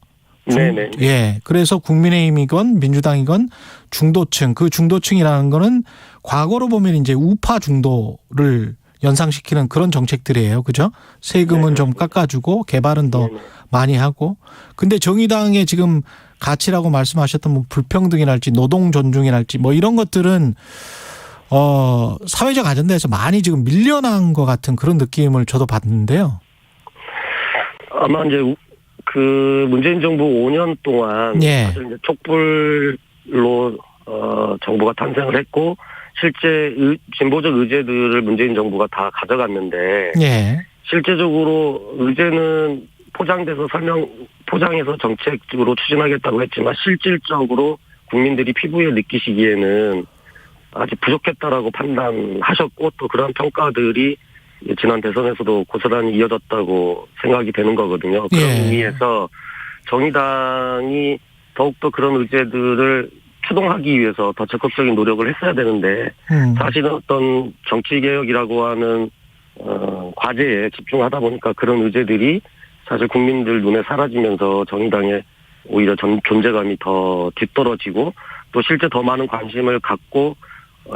네네. 예. 그래서 국민의힘이건 민주당이건 중도층, 그 중도층이라는 거는 과거로 보면 이제 우파 중도를 연상시키는 그런 정책들이에요. 그죠? 세금은 좀 깎아주고 개발은 더 많이 하고. 근데 정의당의 지금 가치라고 말씀하셨던 뭐 불평등이랄지 노동 존중이랄지 뭐 이런 것들은 사회적 아젠다에서 많이 지금 밀려난 것 같은 그런 느낌을 저도 받는데요. 아마 이제 그 문재인 정부 5년 동안 예. 사실 이제 촛불로 정부가 탄생을 했고 실제 진보적 의제들을 문재인 정부가 다 가져갔는데 예. 실제적으로 의제는 포장해서 정책적으로 추진하겠다고 했지만 실질적으로 국민들이 피부에 느끼시기에는 아직 부족했다라고 판단하셨고 또 그런 평가들이 지난 대선에서도 고스란히 이어졌다고 생각이 되는 거거든요. 그런 예. 의미에서 정의당이 더욱더 그런 의제들을 추동하기 위해서 더 적극적인 노력을 했어야 되는데 사실은 어떤 정치개혁이라고 하는 과제에 집중하다 보니까 그런 의제들이 사실 국민들 눈에 사라지면서 정의당의 오히려 존재감이 더 뒤떨어지고 또 실제 더 많은 관심을 갖고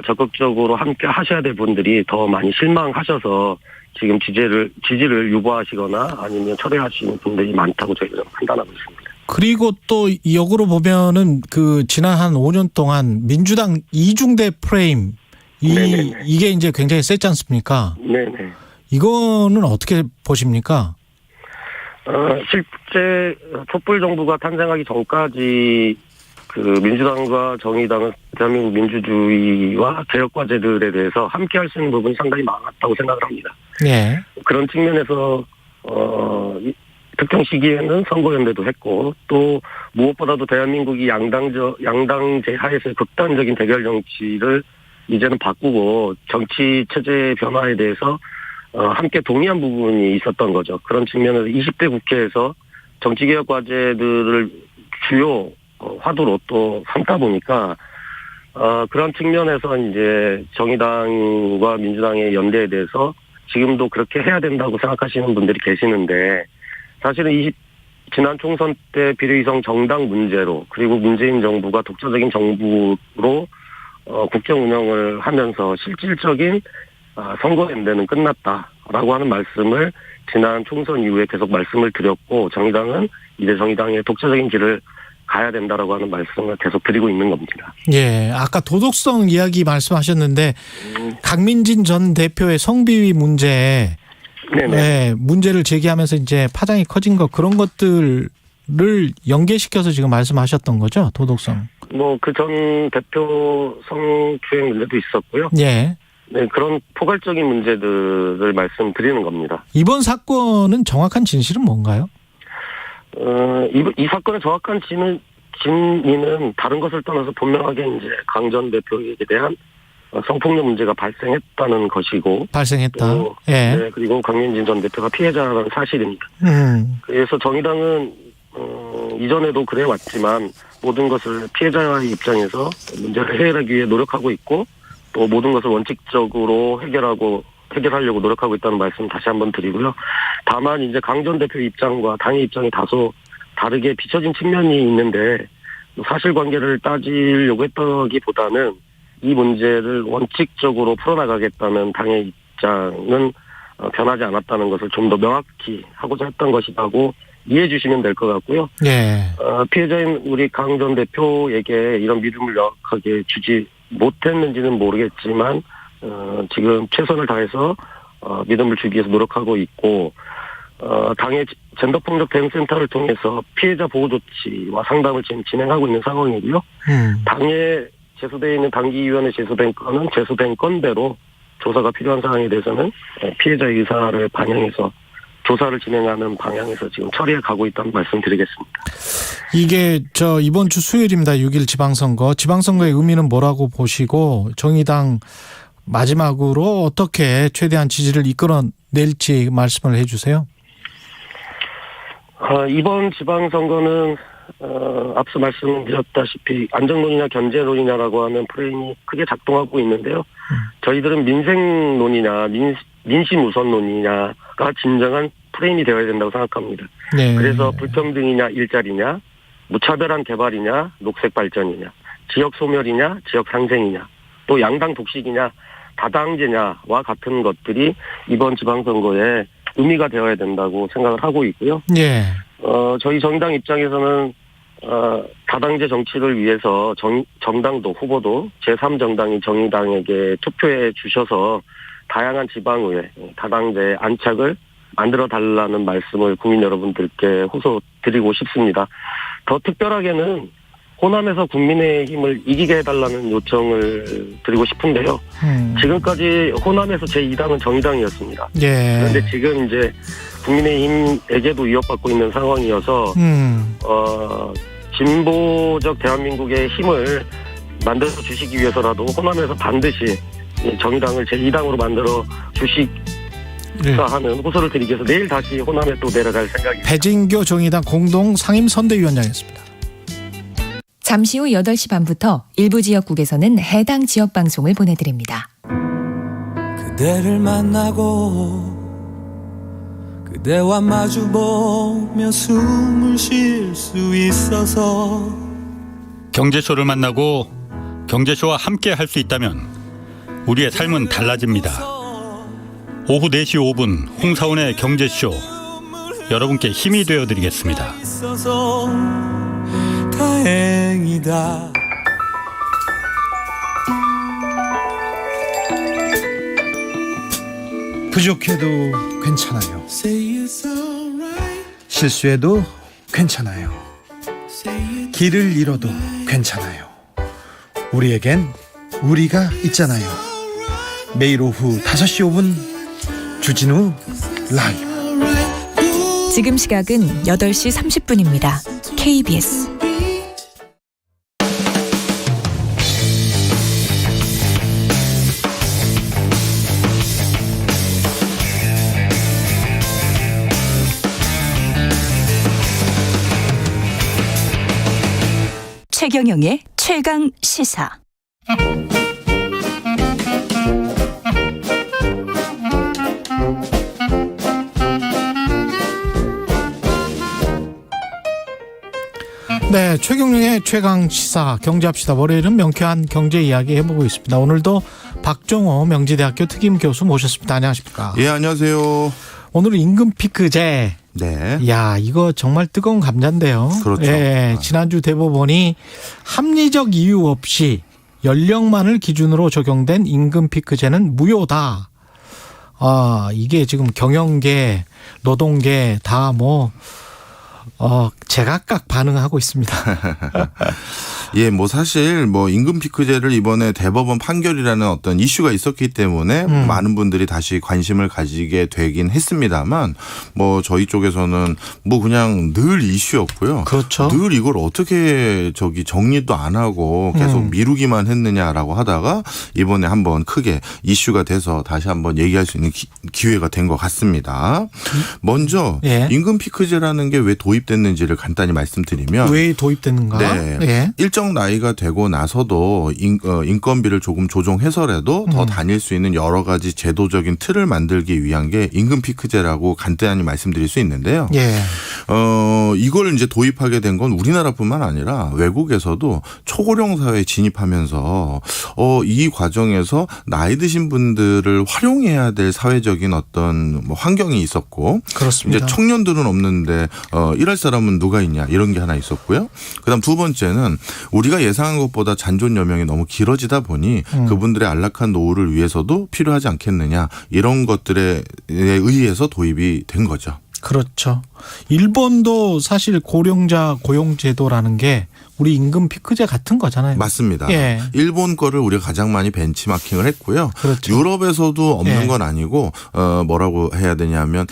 적극적으로 함께 하셔야 될 분들이 더 많이 실망하셔서 지금 지지를 유보하시거나 아니면 철회하시는 분들이 많다고 저희는 판단하고 있습니다. 그리고 또 역으로 보면은 그 지난 한 5년 동안 민주당 이중대 프레임 이게 이제 굉장히 셌지 않습니까? 네네. 이거는 어떻게 보십니까? 실제 촛불 정부가 탄생하기 전까지 그 민주당과 정의당은 대한민국 민주주의와 개혁 과제들에 대해서 함께 할 수 있는 부분이 상당히 많았다고 생각을 합니다. 네. 그런 측면에서 특정 시기에는 선거연대도 했고 또 무엇보다도 대한민국이 양당제 하에서의 극단적인 대결 정치를 이제는 바꾸고 정치 체제 변화에 대해서 함께 동의한 부분이 있었던 거죠. 그런 측면에서 20대 국회에서 정치개혁 과제들을 주요 화두로 또 삼다 보니까 그런 측면에서 이제 정의당과 민주당의 연대에 대해서 지금도 그렇게 해야 된다고 생각하시는 분들이 계시는데 사실은 지난 총선 때 비례위성 정당 문제로 그리고 문재인 정부가 독자적인 정부로 국정 운영을 하면서 실질적인 선거연대는 끝났다라고 하는 말씀을 지난 총선 이후에 계속 말씀을 드렸고 정의당은 이제 정의당의 독자적인 길을 가야 된다라고 하는 말씀을 계속 드리고 있는 겁니다. 예, 아까 도덕성 이야기 말씀하셨는데 강민진 전 대표의 성비위 문제, 네, 문제를 제기하면서 이제 파장이 커진 거 그런 것들을 연계시켜서 지금 말씀하셨던 거죠, 도덕성. 뭐 그 전 대표 성추행 문제도 있었고요. 예. 네, 그런 포괄적인 문제들을 말씀드리는 겁니다. 이번 사건은 정확한 진실은 뭔가요? 이 사건의 정확한 진위는 다른 것을 떠나서 분명하게 이제 강 전 대표에 대한 성폭력 문제가 발생했다는 것이고. 발생했다. 또, 예. 네, 그리고 강민진 전 대표가 피해자라는 사실입니다. 그래서 정의당은 이전에도 그래 왔지만 모든 것을 피해자의 입장에서 문제를 해결하기 위해 노력하고 있고 또 모든 것을 원칙적으로 해결하려고 노력하고 있다는 말씀 다시 한번 드리고요. 다만 이제 강 전 대표 입장과 당의 입장이 다소 다르게 비춰진 측면이 있는데 사실관계를 따지려고 했다기보다는 이 문제를 원칙적으로 풀어나가겠다는 당의 입장은 변하지 않았다는 것을 좀 더 명확히 하고자 했던 것이라고 이해해 주시면 될 것 같고요. 네. 피해자인 우리 강 전 대표에게 이런 믿음을 명확하게 주지 못했는지는 모르겠지만 지금 최선을 다해서 믿음을 주기 위해서 노력하고 있고 당의 젠더폭력 대응센터를 통해서 피해자 보호 조치와 상담을 지금 진행하고 있는 상황이고요. 당에 제소되어 있는 당기위원회 제소된 건은 제소된 건대로 조사가 필요한 사항에 대해서는 피해자의 의사를 반영해서 조사를 진행하는 방향에서 지금 처리해 가고 있다는 말씀드리겠습니다. 이게 이번 주 수요일입니다. 6일 지방선거. 지방선거의 의미는 뭐라고 보시고 정의당 마지막으로 어떻게 최대한 지지를 이끌어낼지 말씀을 해 주세요. 이번 지방선거는 앞서 말씀드렸다시피 안정론이냐 견제론이냐라고 하는 프레임이 크게 작동하고 있는데요. 저희들은 민생론이냐 민심 우선론이냐가 진정한 프레임이 되어야 된다고 생각합니다. 네. 그래서 불평등이냐 일자리냐 무차별한 개발이냐 녹색 발전이냐 지역 소멸이냐 지역 상생이냐 또 양당 독식이냐 다당제냐와 같은 것들이 이번 지방선거에 의미가 되어야 된다고 생각을 하고 있고요. 예. 저희 정의당 입장에서는 다당제 정치를 위해서 정당도 후보도 제3정당인 정의당에게 투표해 주셔서 다양한 지방의회 다당제 안착을 만들어달라는 말씀을 국민 여러분들께 호소드리고 싶습니다. 더 특별하게는 호남에서 국민의힘을 이기게 해달라는 요청을 드리고 싶은데요. 지금까지 호남에서 제2당은 정의당이었습니다. 예. 그런데 지금 이제 국민의힘에게도 위협받고 있는 상황이어서 진보적 대한민국의 힘을 만들어 주시기 위해서라도 호남에서 반드시 정의당을 제2당으로 만들어 주시까 하는 호소를 드리기 위해서 내일 다시 호남에 또 내려갈 생각입니다. 배진교 정의당 공동 상임선대위원장이었습니다. 잠시 후 8시 반부터 일부 지역국에서는 해당 지역 방송을 보내드립니다. 그대를 만나고 그대와 마주보며 숨을 쉴 수 있어서 경제쇼를 만나고 경제쇼와 함께 할 수 있다면 우리의 삶은 달라집니다. 오후 4시 5분 홍사원의 경제쇼 여러분께 힘이 되어드리겠습니다. 다행이다. 부족해도 괜찮아요. 실수해도 괜찮아요. 길을 잃어도 괜찮아요. 우리에겐 우리가 있잖아요. 매일 오후 5시 5분 주진우 라이브. 지금 시각은 8시 30분입니다. KBS 최경영의 최강 시사. 네, 최경영의 최강 시사 경제합시다. 월요일은 명쾌한 경제 이야기 해보고 있습니다. 오늘도 박종호 명지대학교 특임 교수 모셨습니다. 안녕하십니까? 예, 안녕하세요. 오늘은 임금 피크제. 네. 야, 이거 정말 뜨거운 감자인데요. 그렇죠. 예, 지난주 대법원이 합리적 이유 없이 연령만을 기준으로 적용된 임금 피크제는 무효다. 이게 지금 경영계, 노동계 다 제각각 반응하고 있습니다. 예, 사실 임금 피크제를 이번에 대법원 판결이라는 어떤 이슈가 있었기 때문에 많은 분들이 다시 관심을 가지게 되긴 했습니다만 저희 쪽에서는 그냥 늘 이슈였고요. 그렇죠. 늘 이걸 어떻게 정리도 안 하고 계속 미루기만 했느냐라고 하다가 이번에 한번 크게 이슈가 돼서 다시 한번 얘기할 수 있는 기회가 된 것 같습니다. 먼저 임금 피크제라는 게 왜 도입됐는지를 간단히 말씀드리면 왜 도입됐는가? 네. 예. 일정 나이가 되고 나서도 인건비를 조금 조정해서라도 더 다닐 수 있는 여러 가지 제도적인 틀을 만들기 위한 게 임금 피크제라고 간단히 말씀드릴 수 있는데요. 예. 이걸 이제 도입하게 된 건 우리나라뿐만 아니라 외국에서도 초고령 사회에 진입하면서 이 과정에서 나이 드신 분들을 활용해야 될 사회적인 어떤 환경이 있었고 그렇습니다. 이제 청년들은 없는데 일할 사람은 누가 있냐 이런 게 하나 있었고요. 그다음 두 번째는 우리가 예상한 것보다 잔존 여명이 너무 길어지다 보니 그분들의 안락한 노후를 위해서도 필요하지 않겠느냐 이런 것들에 의해서 도입이 된 거죠. 그렇죠. 일본도 사실 고령자 고용제도라는 게 우리 임금 피크제 같은 거잖아요. 맞습니다. 예. 일본 거를 우리가 가장 많이 벤치마킹을 했고요. 그렇죠. 유럽에서도 없는 건 아니고 뭐라고 해야 되냐면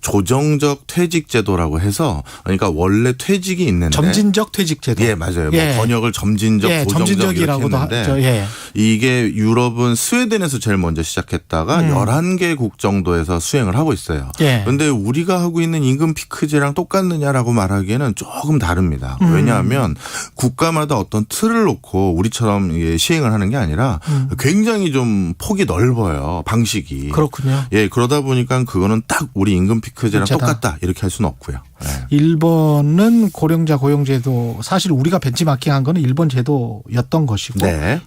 조정적 퇴직제도라고 해서 그러니까 원래 퇴직이 있는데 점진적 퇴직제도. 예, 맞아요. 번역을 점진적, 조정적 이렇게 했는데 이게 유럽은 스웨덴에서 제일 먼저 시작했다가 11개국 정도에서 수행을 하고 있어요. 그런데 우리가 하고 있는 임금 피크제랑 똑같느냐라고 말하기에는 조금 다릅니다. 왜냐하면 국가마다 어떤 틀을 놓고 우리처럼 시행을 하는 게 아니라 굉장히 좀 폭이 넓어요. 방식이. 그렇군요. 예, 그러다 보니까 그거는 딱 우리 임금 피크제랑 똑같다 이렇게 할 수는 없고요. 일본은 고령자 고용제도 사실 우리가 벤치마킹한 거는 일본 제도였던 것이고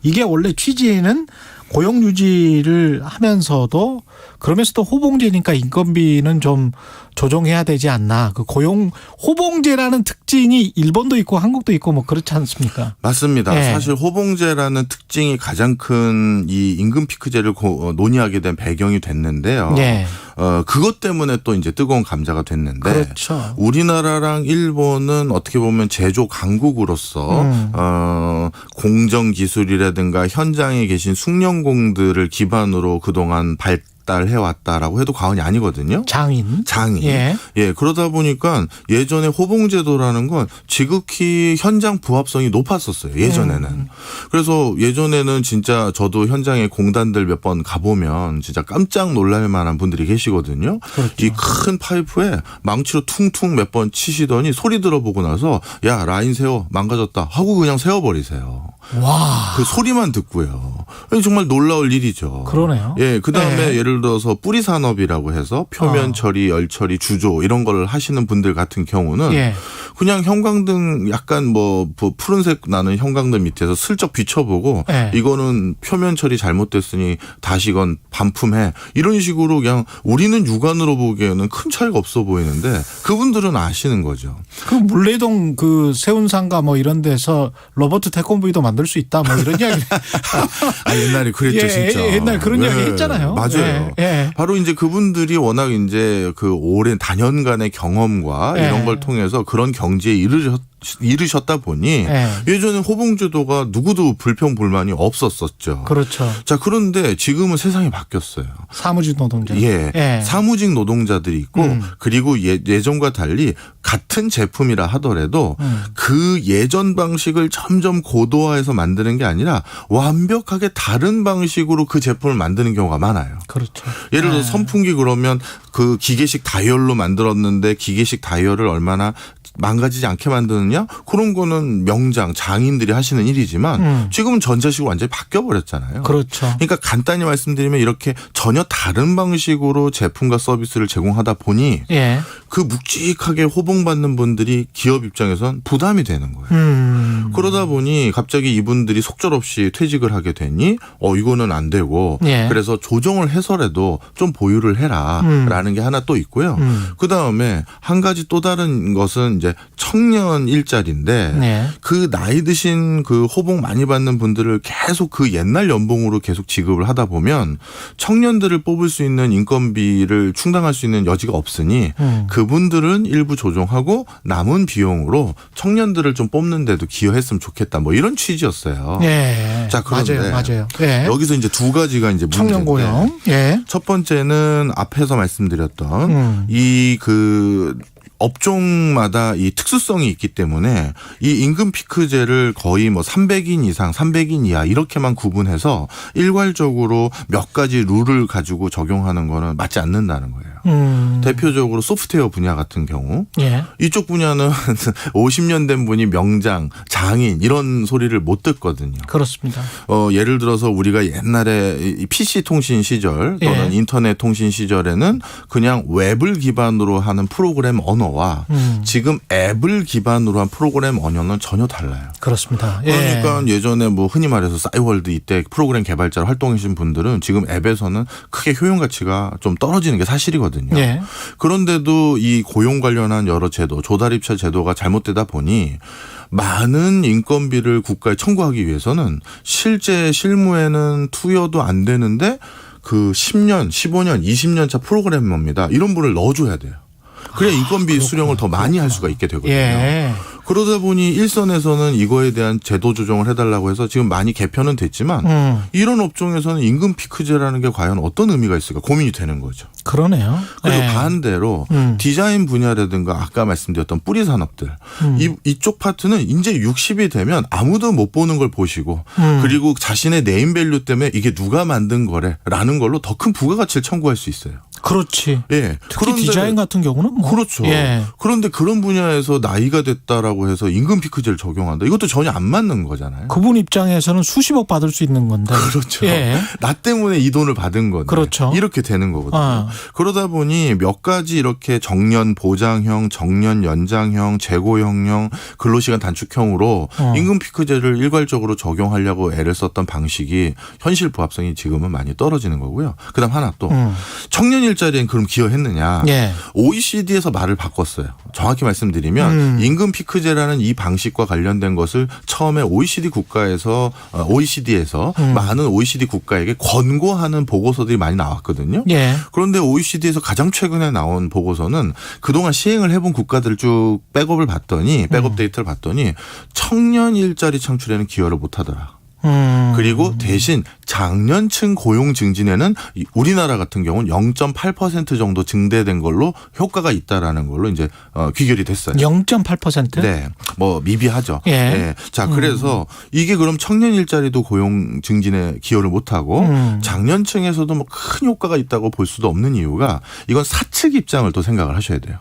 이게 원래 취지는 고용 유지를 하면서도 그러면서도 호봉제니까 인건비는 좀 조정해야 되지 않나. 그 고용 호봉제라는 특징이 일본도 있고 한국도 있고 그렇지 않습니까? 맞습니다. 사실 호봉제라는 특징이 가장 큰 이 임금 피크제를 논의하게 된 배경이 됐는데요. 그것 때문에 또 이제 뜨거운 감자가 됐는데 그렇죠. 우리나라랑 일본은 어떻게 보면 제조 강국으로서 공정 기술이라든가 현장에 계신 숙련공들을 기반으로 그동안 발달해왔다라고 해도 과언이 아니거든요. 장인. 예, 그러다 보니까 예전에 호봉제도라는 건 지극히 현장 부합성이 높았었어요. 예전에는. 그래서 예전에는 진짜 저도 현장에 공단들 몇 번 가보면 진짜 깜짝 놀랄 만한 분들이 계시거든요. 그렇죠. 이 큰 파이프에 망치로 퉁퉁 몇 번 치시더니 소리 들어보고 나서 야 라인 세워 망가졌다 하고 그냥 세워버리세요. 와. 그 소리만 듣고요. 정말 놀라울 일이죠. 그러네요. 예, 그다음에 예를 예를 들어서 뿌리 산업이라고 해서 표면 처리, 열 처리, 주조 이런 걸 하시는 분들 같은 경우는 예. 그냥 형광등 약간 뭐 푸른색 나는 형광등 밑에서 슬쩍 비춰보고 예. 이거는 표면 처리 잘못됐으니 다시 이건 반품해 이런 식으로 그냥 우리는 육안으로 보기에는 큰 차이가 없어 보이는데 그분들은 아시는 거죠. 그 물레동 그 세운상가 뭐 이런 데서 로버트 태권브이도 만들 수 있다 뭐 이런 이야기. 옛날에 그랬죠, 진짜. 옛날 그런 이야기 했잖아요. 맞아요. 바로 이제 그분들이 워낙 이제 그 오랜 다년간의 경험과 이런 걸 통해서 그런 경지에 이르셨다 보니 예전에 호봉제도가 누구도 불평 불만이 없었었죠. 그렇죠. 자, 그런데 지금은 세상이 바뀌었어요. 사무직 노동자. 사무직 노동자들이 있고 그리고 예전과 달리 같은 제품이라 하더라도 그 예전 방식을 점점 고도화해서 만드는 게 아니라 완벽하게 다른 방식으로 그 제품을 만드는 경우가 많아요. 그렇죠. 예를 들어 선풍기 그러면 그 기계식 다이얼로 만들었는데 기계식 다이얼을 얼마나 망가지지 않게 만드느냐? 그런 거는 명장, 장인들이 하시는 일이지만 지금은 전자식으로 완전히 바뀌어버렸잖아요. 그렇죠. 그러니까 간단히 말씀드리면 이렇게 전혀 다른 방식으로 제품과 서비스를 제공하다 보니 그 묵직하게 호봉받는 분들이 기업 입장에선 부담이 되는 거예요. 그러다 보니 갑자기 이분들이 속절없이 퇴직을 하게 되니 이거는 안 되고 그래서 조정을 해서라도 좀 보유를 해라라는 게 하나 또 있고요. 그다음에 한 가지 또 다른 것은 이제 청년 일자리인데 그 나이 드신 그 호봉 많이 받는 분들을 계속 그 옛날 연봉으로 계속 지급을 하다 보면 청년들을 뽑을 수 있는 인건비를 충당할 수 있는 여지가 없으니 그분들은 일부 조정하고 남은 비용으로 청년들을 좀 뽑는 데도 기여했으면 좋겠다. 뭐 이런 취지였어요. 자, 그런데 맞아요. 여기서 이제 두 가지가 이제 청년 고용. 첫 번째는 앞에서 말씀드렸던 이 그 업종마다 이 특수성이 있기 때문에 이 임금 피크제를 거의 뭐 300인 이상, 300인 이하 이렇게만 구분해서 일괄적으로 몇 가지 룰을 가지고 적용하는 거는 맞지 않는다는 거예요. 대표적으로 소프트웨어 분야 같은 경우 이쪽 분야는 50년 된 분이 명장, 장인 이런 소리를 못 듣거든요. 그렇습니다. 예를 들어서 우리가 옛날에 PC 통신 시절 또는 인터넷 통신 시절에는 그냥 웹을 기반으로 하는 프로그램 언어와 지금 앱을 기반으로 한 프로그램 언어는 전혀 달라요. 그렇습니다. 그러니까 예전에 뭐 흔히 말해서 싸이월드 이때 프로그램 개발자로 활동하신 분들은 지금 앱에서는 크게 효용 가치가 좀 떨어지는 게 사실이거든요. 그런데도 이 고용 관련한 여러 제도, 조달입차 제도가 잘못되다 보니 많은 인건비를 국가에 청구하기 위해서는 실제 실무에는 투여도 안 되는데 그 10년, 15년, 20년 차 프로그래머입니다. 이런 분을 넣어줘야 돼요. 그래야 인건비 수령을 더 많이 할 수가 있게 되거든요. 그러다 보니 일선에서는 이거에 대한 제도 조정을 해달라고 해서 지금 많이 개편은 됐지만 이런 업종에서는 임금 피크제라는 게 과연 어떤 의미가 있을까 고민이 되는 거죠. 그러네요. 그리고 반대로 디자인 분야라든가 아까 말씀드렸던 뿌리 산업들 이쪽 파트는 이제 60이 되면 아무도 못 보는 걸 보시고 그리고 자신의 네임밸류 때문에 이게 누가 만든 거래라는 걸로 더 큰 부가가치를 청구할 수 있어요. 그렇지. 특히 그런데 디자인 같은 경우는 뭐. 그렇죠. 그런데 그런 분야에서 나이가 됐다라고 해서 임금 피크제를 적용한다. 이것도 전혀 안 맞는 거잖아요. 그분 입장에서는 수십억 받을 수 있는 건데. 그렇죠. 나 때문에 이 돈을 받은 건데. 그렇죠. 이렇게 되는 거거든요. 그러다 보니 몇 가지 이렇게 정년 보장형, 정년 연장형, 재고형형, 근로시간 단축형으로 임금 피크제를 일괄적으로 적용하려고 애를 썼던 방식이 현실 부합성이 지금은 많이 떨어지는 거고요. 그다음 하나 또 청년 일자리엔 그럼 기여했느냐. OECD에서 말을 바꿨어요. 정확히 말씀드리면 임금 피크제라는 이 방식과 관련된 것을 처음에 OECD에서 많은 OECD 국가에게 권고하는 보고서들이 많이 나왔거든요. 그런데 OECD에서 가장 최근에 나온 보고서는 그동안 시행을 해본 국가들을 쭉 백업 데이터를 봤더니 청년 일자리 창출에는 기여를 못하더라. 그리고 대신 장년층 고용 증진에는 우리나라 같은 경우는 0.8% 정도 증대된 걸로 효과가 있다라는 걸로 이제 귀결이 됐어요. 0.8%? 네. 뭐 미비하죠. 자, 그래서 이게 그럼 청년 일자리도 고용 증진에 기여를 못하고 장년층에서도 뭐 큰 효과가 있다고 볼 수도 없는 이유가 이건 사측 입장을 또 생각을 하셔야 돼요.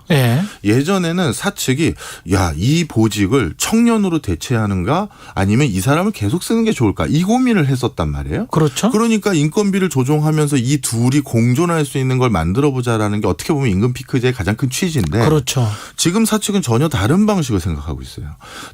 예전에는 사측이 이 보직을 청년으로 대체하는가 아니면 이 사람을 계속 쓰는 게 좋을 좋을까 이 고민을 했었단 말이에요. 그렇죠. 그러니까 인건비를 조정하면서 이 둘이 공존할 수 있는 걸 만들어보자라는 게 어떻게 보면 임금 피크제의 가장 큰 취지인데 그렇죠. 지금 사측은 전혀 다른 방식을 생각하고 있어요.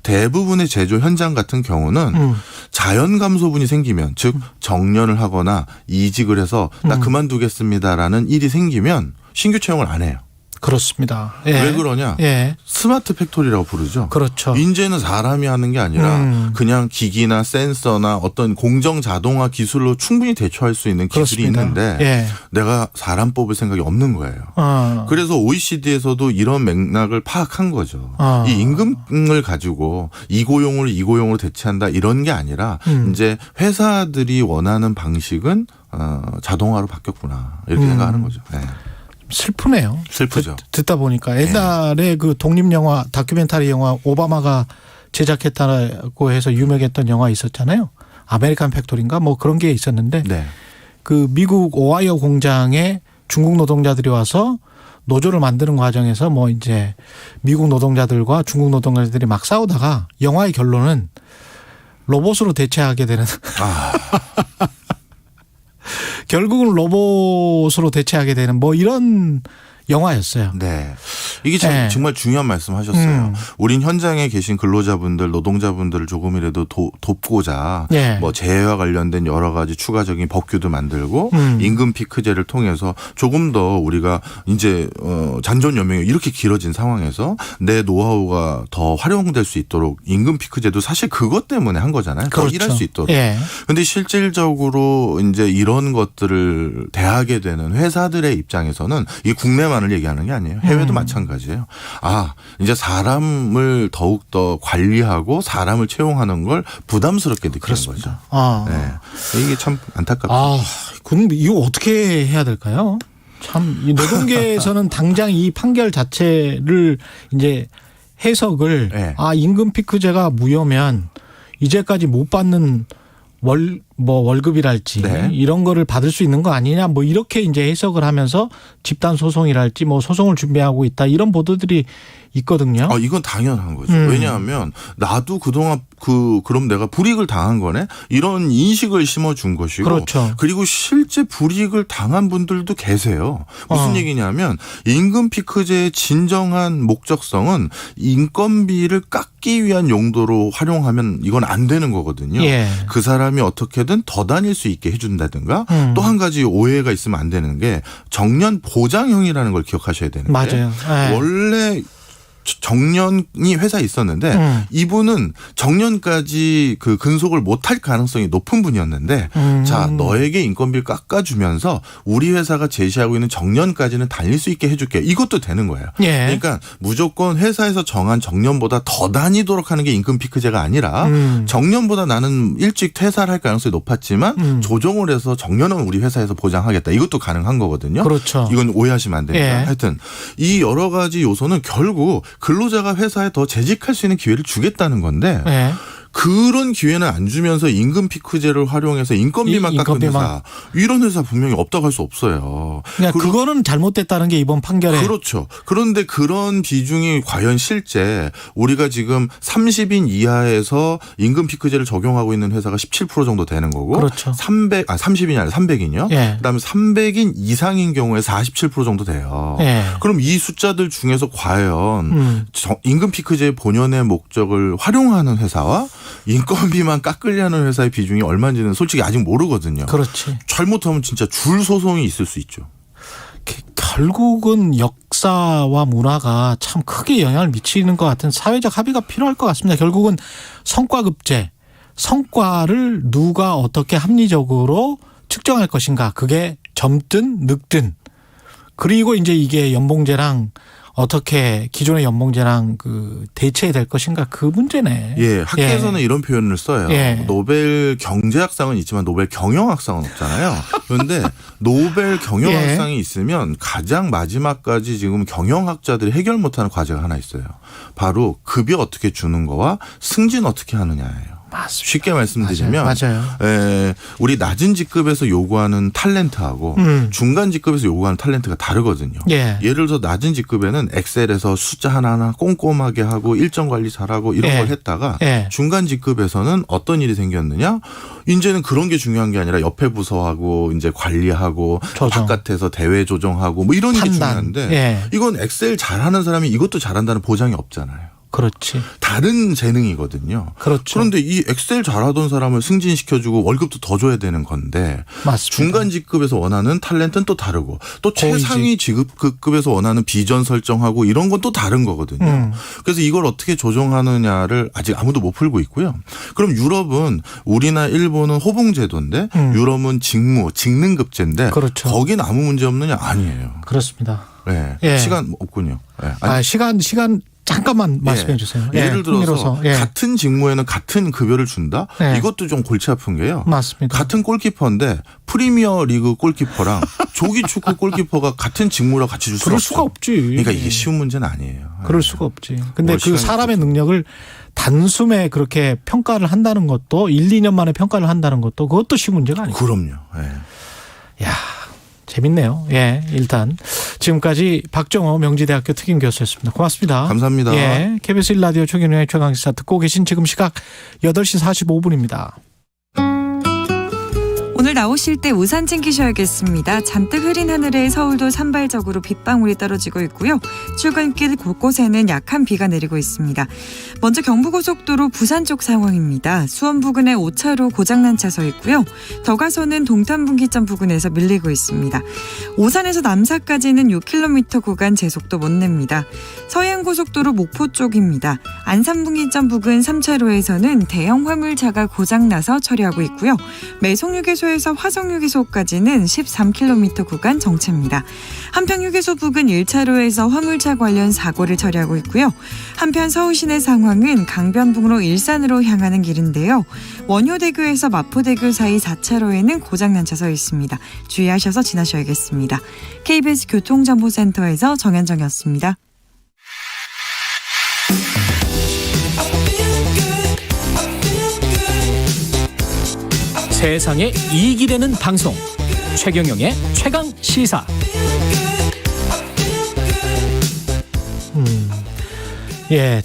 대부분의 제조 현장 같은 경우는 자연 감소분이 생기면 즉 정년을 하거나 이직을 해서 나 그만두겠습니다라는 일이 생기면 신규 채용을 안 해요. 그렇습니다. 예. 왜 그러냐? 예. 스마트 팩토리라고 부르죠. 그렇죠. 인재는 사람이 하는 게 아니라 그냥 기기나 센서나 어떤 공정 자동화 기술로 충분히 대처할 수 있는 기술이 그렇습니다. 있는데 예. 내가 사람 뽑을 생각이 없는 거예요. 그래서 OECD에서도 이런 맥락을 파악한 거죠. 이 임금을 가지고 이 고용으로 대체한다 이런 게 아니라 이제 회사들이 원하는 방식은 자동화로 바뀌었구나 이렇게 생각하는 거죠. 네. 슬프네요. 슬프죠. 듣다 보니까 옛날에 그 독립영화 다큐멘터리 영화 오바마가 제작했다고 해서 유명했던 영화 있었잖아요. 아메리칸 팩토리인가 뭐 그런 게 있었는데 그 미국 오하이오 공장에 중국 노동자들이 와서 노조를 만드는 과정에서 뭐 이제 미국 노동자들과 중국 노동자들이 막 싸우다가 영화의 결론은 로봇으로 대체하게 되는 결국은 로봇으로 대체하게 되는 뭐 이런 영화였어요. 네. 이게 참 정말 중요한 말씀 하셨어요. 우린 현장에 계신 근로자분들, 노동자분들을 조금이라도 돕고자 뭐 재해와 관련된 여러 가지 추가적인 법규도 만들고 임금 피크제를 통해서 조금 더 우리가 이제 잔존 연명이 이렇게 길어진 상황에서 내 노하우가 더 활용될 수 있도록 임금 피크제도 사실 그것 때문에 한 거잖아요. 그렇죠. 더 일할 수 있도록. 그런데 실질적으로 이제 이런 것들을 대하게 되는 회사들의 입장에서는 이게 국내만을 얘기하는 게 아니에요. 해외도 마찬가지예요. 이제 사람을 더욱더 관리하고 사람을 채용하는 걸 부담스럽게 느끼는 거죠. 네. 이게 참 안타깝죠. 그럼 이거 어떻게 해야 될까요? 참, 이 노동계에서는 당장 이 판결 자체를 이제 해석을 임금 피크제가 무효면 이제까지 못 받는 월급이랄지 이런 거를 받을 수 있는 거 아니냐 뭐 이렇게 이제 해석을 하면서 집단 소송이랄지 뭐 소송을 준비하고 있다 이런 보도들이 있거든요. 이건 당연한 거죠. 왜냐하면 나도 그동안 그럼 내가 불이익을 당한 거네? 이런 인식을 심어준 것이고. 그렇죠. 그리고 실제 불이익을 당한 분들도 계세요. 무슨 얘기냐면 임금 피크제의 진정한 목적성은 인건비를 깎기 위한 용도로 활용하면 이건 안 되는 거거든요. 그 사람이 어떻게든 더 다닐 수 있게 해준다든가 또 한 가지 오해가 있으면 안 되는 게 정년 보장형이라는 걸 기억하셔야 되는데. 맞아요. 원래 정년이 회사에 있었는데 이분은 정년까지 그 근속을 못할 가능성이 높은 분이었는데 자 너에게 인건비를 깎아주면서 우리 회사가 제시하고 있는 정년까지는 달릴 수 있게 해줄게. 이것도 되는 거예요. 그러니까 무조건 회사에서 정한 정년보다 더 다니도록 하는 게 임금 피크제가 아니라 정년보다 나는 일찍 퇴사를 할 가능성이 높았지만 조정을 해서 정년은 우리 회사에서 보장하겠다. 이것도 가능한 거거든요. 그렇죠. 이건 오해하시면 안 됩니다. 하여튼 이 여러 가지 요소는 결국 근로자가 회사에 더 재직할 수 있는 기회를 주겠다는 건데 그런 기회는 안 주면서 임금 피크제를 활용해서 인건비만 깎은 회사 이런 회사 분명히 없다고 할 수 없어요. 그러니까 그거는 잘못됐다는 게 이번 판결에. 그렇죠. 그런데 그런 비중이 과연 실제 우리가 지금 30인 이하에서 임금 피크제를 적용하고 있는 회사가 17% 정도 되는 거고 그렇죠. 30인이 아니라 300인요. 그다음에 300인 이상인 경우에 47% 정도 돼요. 그럼 이 숫자들 중에서 과연 임금 피크제의 본연의 목적을 활용하는 회사와 인건비만 깎으려는 회사의 비중이 얼마인지는 솔직히 아직 모르거든요. 그렇지. 잘못하면 진짜 줄 소송이 있을 수 있죠. 결국은 역사와 문화가 참 크게 영향을 미치는 것 같은 사회적 합의가 필요할 것 같습니다. 결국은 성과급제, 성과를 누가 어떻게 합리적으로 측정할 것인가. 그게 젊든 늙든. 그리고 이제 이게 연봉제랑 어떻게 기존의 연봉제랑 그 대체될 것인가 그 문제네. 학계에서는 이런 표현을 써요. 노벨 경제학상은 있지만 노벨 경영학상은 없잖아요. 그런데 노벨 경영학상이 있으면 가장 마지막까지 지금 경영학자들이 해결 못하는 과제가 하나 있어요. 바로 급여 어떻게 주는 거와 승진 어떻게 하느냐예요. 맞습니다. 쉽게 말씀드리면 맞아요. 우리 낮은 직급에서 요구하는 탤런트하고 중간 직급에서 요구하는 탤런트가 다르거든요. 예. 예를 들어서 낮은 직급에는 엑셀에서 숫자 하나하나 꼼꼼하게 하고 일정 관리 잘하고 이런 걸 했다가 중간 직급에서는 어떤 일이 생겼느냐? 이제는 그런 게 중요한 게 아니라 옆에 부서하고 이제 관리하고 바깥에서 대외 조정하고 뭐 이런 게 중요한데 이건 엑셀 잘하는 사람이 이것도 잘한다는 보장이 없잖아요. 그렇지. 다른 재능이거든요. 그렇죠. 그런데 이 엑셀 잘하던 사람을 승진시켜주고 월급도 더 줘야 되는 건데 맞습니다. 중간 직급에서 원하는 탤런트는 또 다르고 또 최상위 직급에서 원하는 비전 설정하고 이런 건 또 다른 거거든요. 그래서 이걸 어떻게 조정하느냐를 아직 아무도 못 풀고 있고요. 그럼 유럽은 우리나 일본은 호봉제도인데 유럽은 직능급제인데 그렇죠. 거긴 아무 문제 없느냐? 아니에요. 그렇습니다. 네. 시간 없군요. 네. 시간 잠깐만 말씀해 주세요. 예를 들어서 같은 직무에는 같은 급여를 준다? 이것도 좀 골치 아픈 게요. 맞습니다. 같은 골키퍼인데 프리미어 리그 골키퍼랑 조기 축구 골키퍼가 같은 직무라 같이 줄 그럴 수가 없지. 그러니까 이게 쉬운 문제는 아니에요. 그럴 수가 없지. 근데 그 사람의 능력을 단숨에 그렇게 평가를 한다는 것도 1, 2년 만에 평가를 한다는 것도 그것도 쉬운 문제가 아니에요. 그럼요. 야. 재밌네요. 일단 지금까지 박정호 명지대학교 특임 교수였습니다. 고맙습니다. 감사합니다. KBS 1라디오 최경영의 최강시사 듣고 계신 지금 시각 8시 45분입니다. 오늘 나오실 때 우산 챙기셔야겠습니다. 잔뜩 흐린 하늘에 서울도 산발적으로 빗방울이 떨어지고 있고요. 출근길 곳곳에는 약한 비가 내리고 있습니다. 먼저 경부고속도로 부산 쪽 상황입니다. 수원 부근에 5차로 고장난 차 서 있고요. 더 가서는 동탄분기점 부근에서 밀리고 있습니다. 오산에서 남사까지는 6km 구간 제속도 못 냅니다. 서해안고속도로 목포 쪽입니다. 안산분기점 부근 3차로에서는 대형 화물차가 고장나서 처리하고 있고요. 매송휴게소 에서 화성휴게소까지는 13km 구간 정체입니다. 한평휴게소 부근 1차로에서 화물차 관련 사고를 처리하고 있고요. 한편 서울시내 상황은 강변북로 일산으로 향하는 길인데요. 원효대교에서 마포대교 사이 4차로에는 고장난 차 서 있습니다. 주의하셔서 지나셔야겠습니다. KBS 교통정보센터에서 정현정이었습니다. 세상에 이익이 되는 방송 최경영의 최강시사.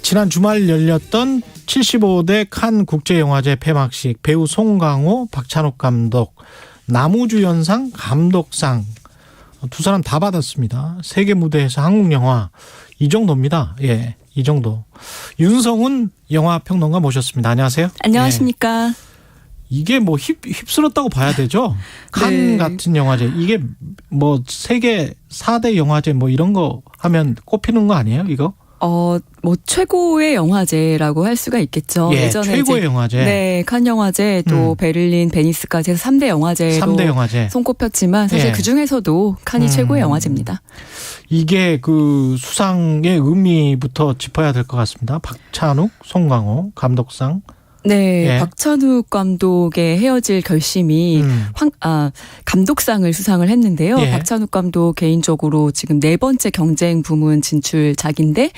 지난 주말 열렸던 75대 칸 국제영화제 폐막식 배우 송강호, 박찬욱 감독, 남우주연상, 감독상 두 사람 다 받았습니다. 세계 무대에서 한국 영화 이 정도입니다. 이 정도. 윤성훈 영화평론가 모셨습니다. 안녕하세요. 안녕하십니까. 이게 뭐 휩쓸었다고 봐야 되죠. 칸 같은 영화제. 이게 뭐 세계 4대 영화제 뭐 이런 거 하면 꼽히는 거 아니에요, 이거? 뭐 최고의 영화제라고 할 수가 있겠죠. 예전에 최고의 영화제. 네, 칸 영화제 또 베를린, 베니스까지 해서 3대 영화제로 손꼽혔지만 사실 그 중에서도 칸이 최고의 영화제입니다. 이게 그 수상의 의미부터 짚어야 될 것 같습니다. 박찬욱, 송강호 감독상. 네, 박찬욱 감독의 헤어질 결심이 감독상을 수상을 했는데요. 박찬욱 감독 개인적으로 지금 4번째 경쟁 부문 진출작인데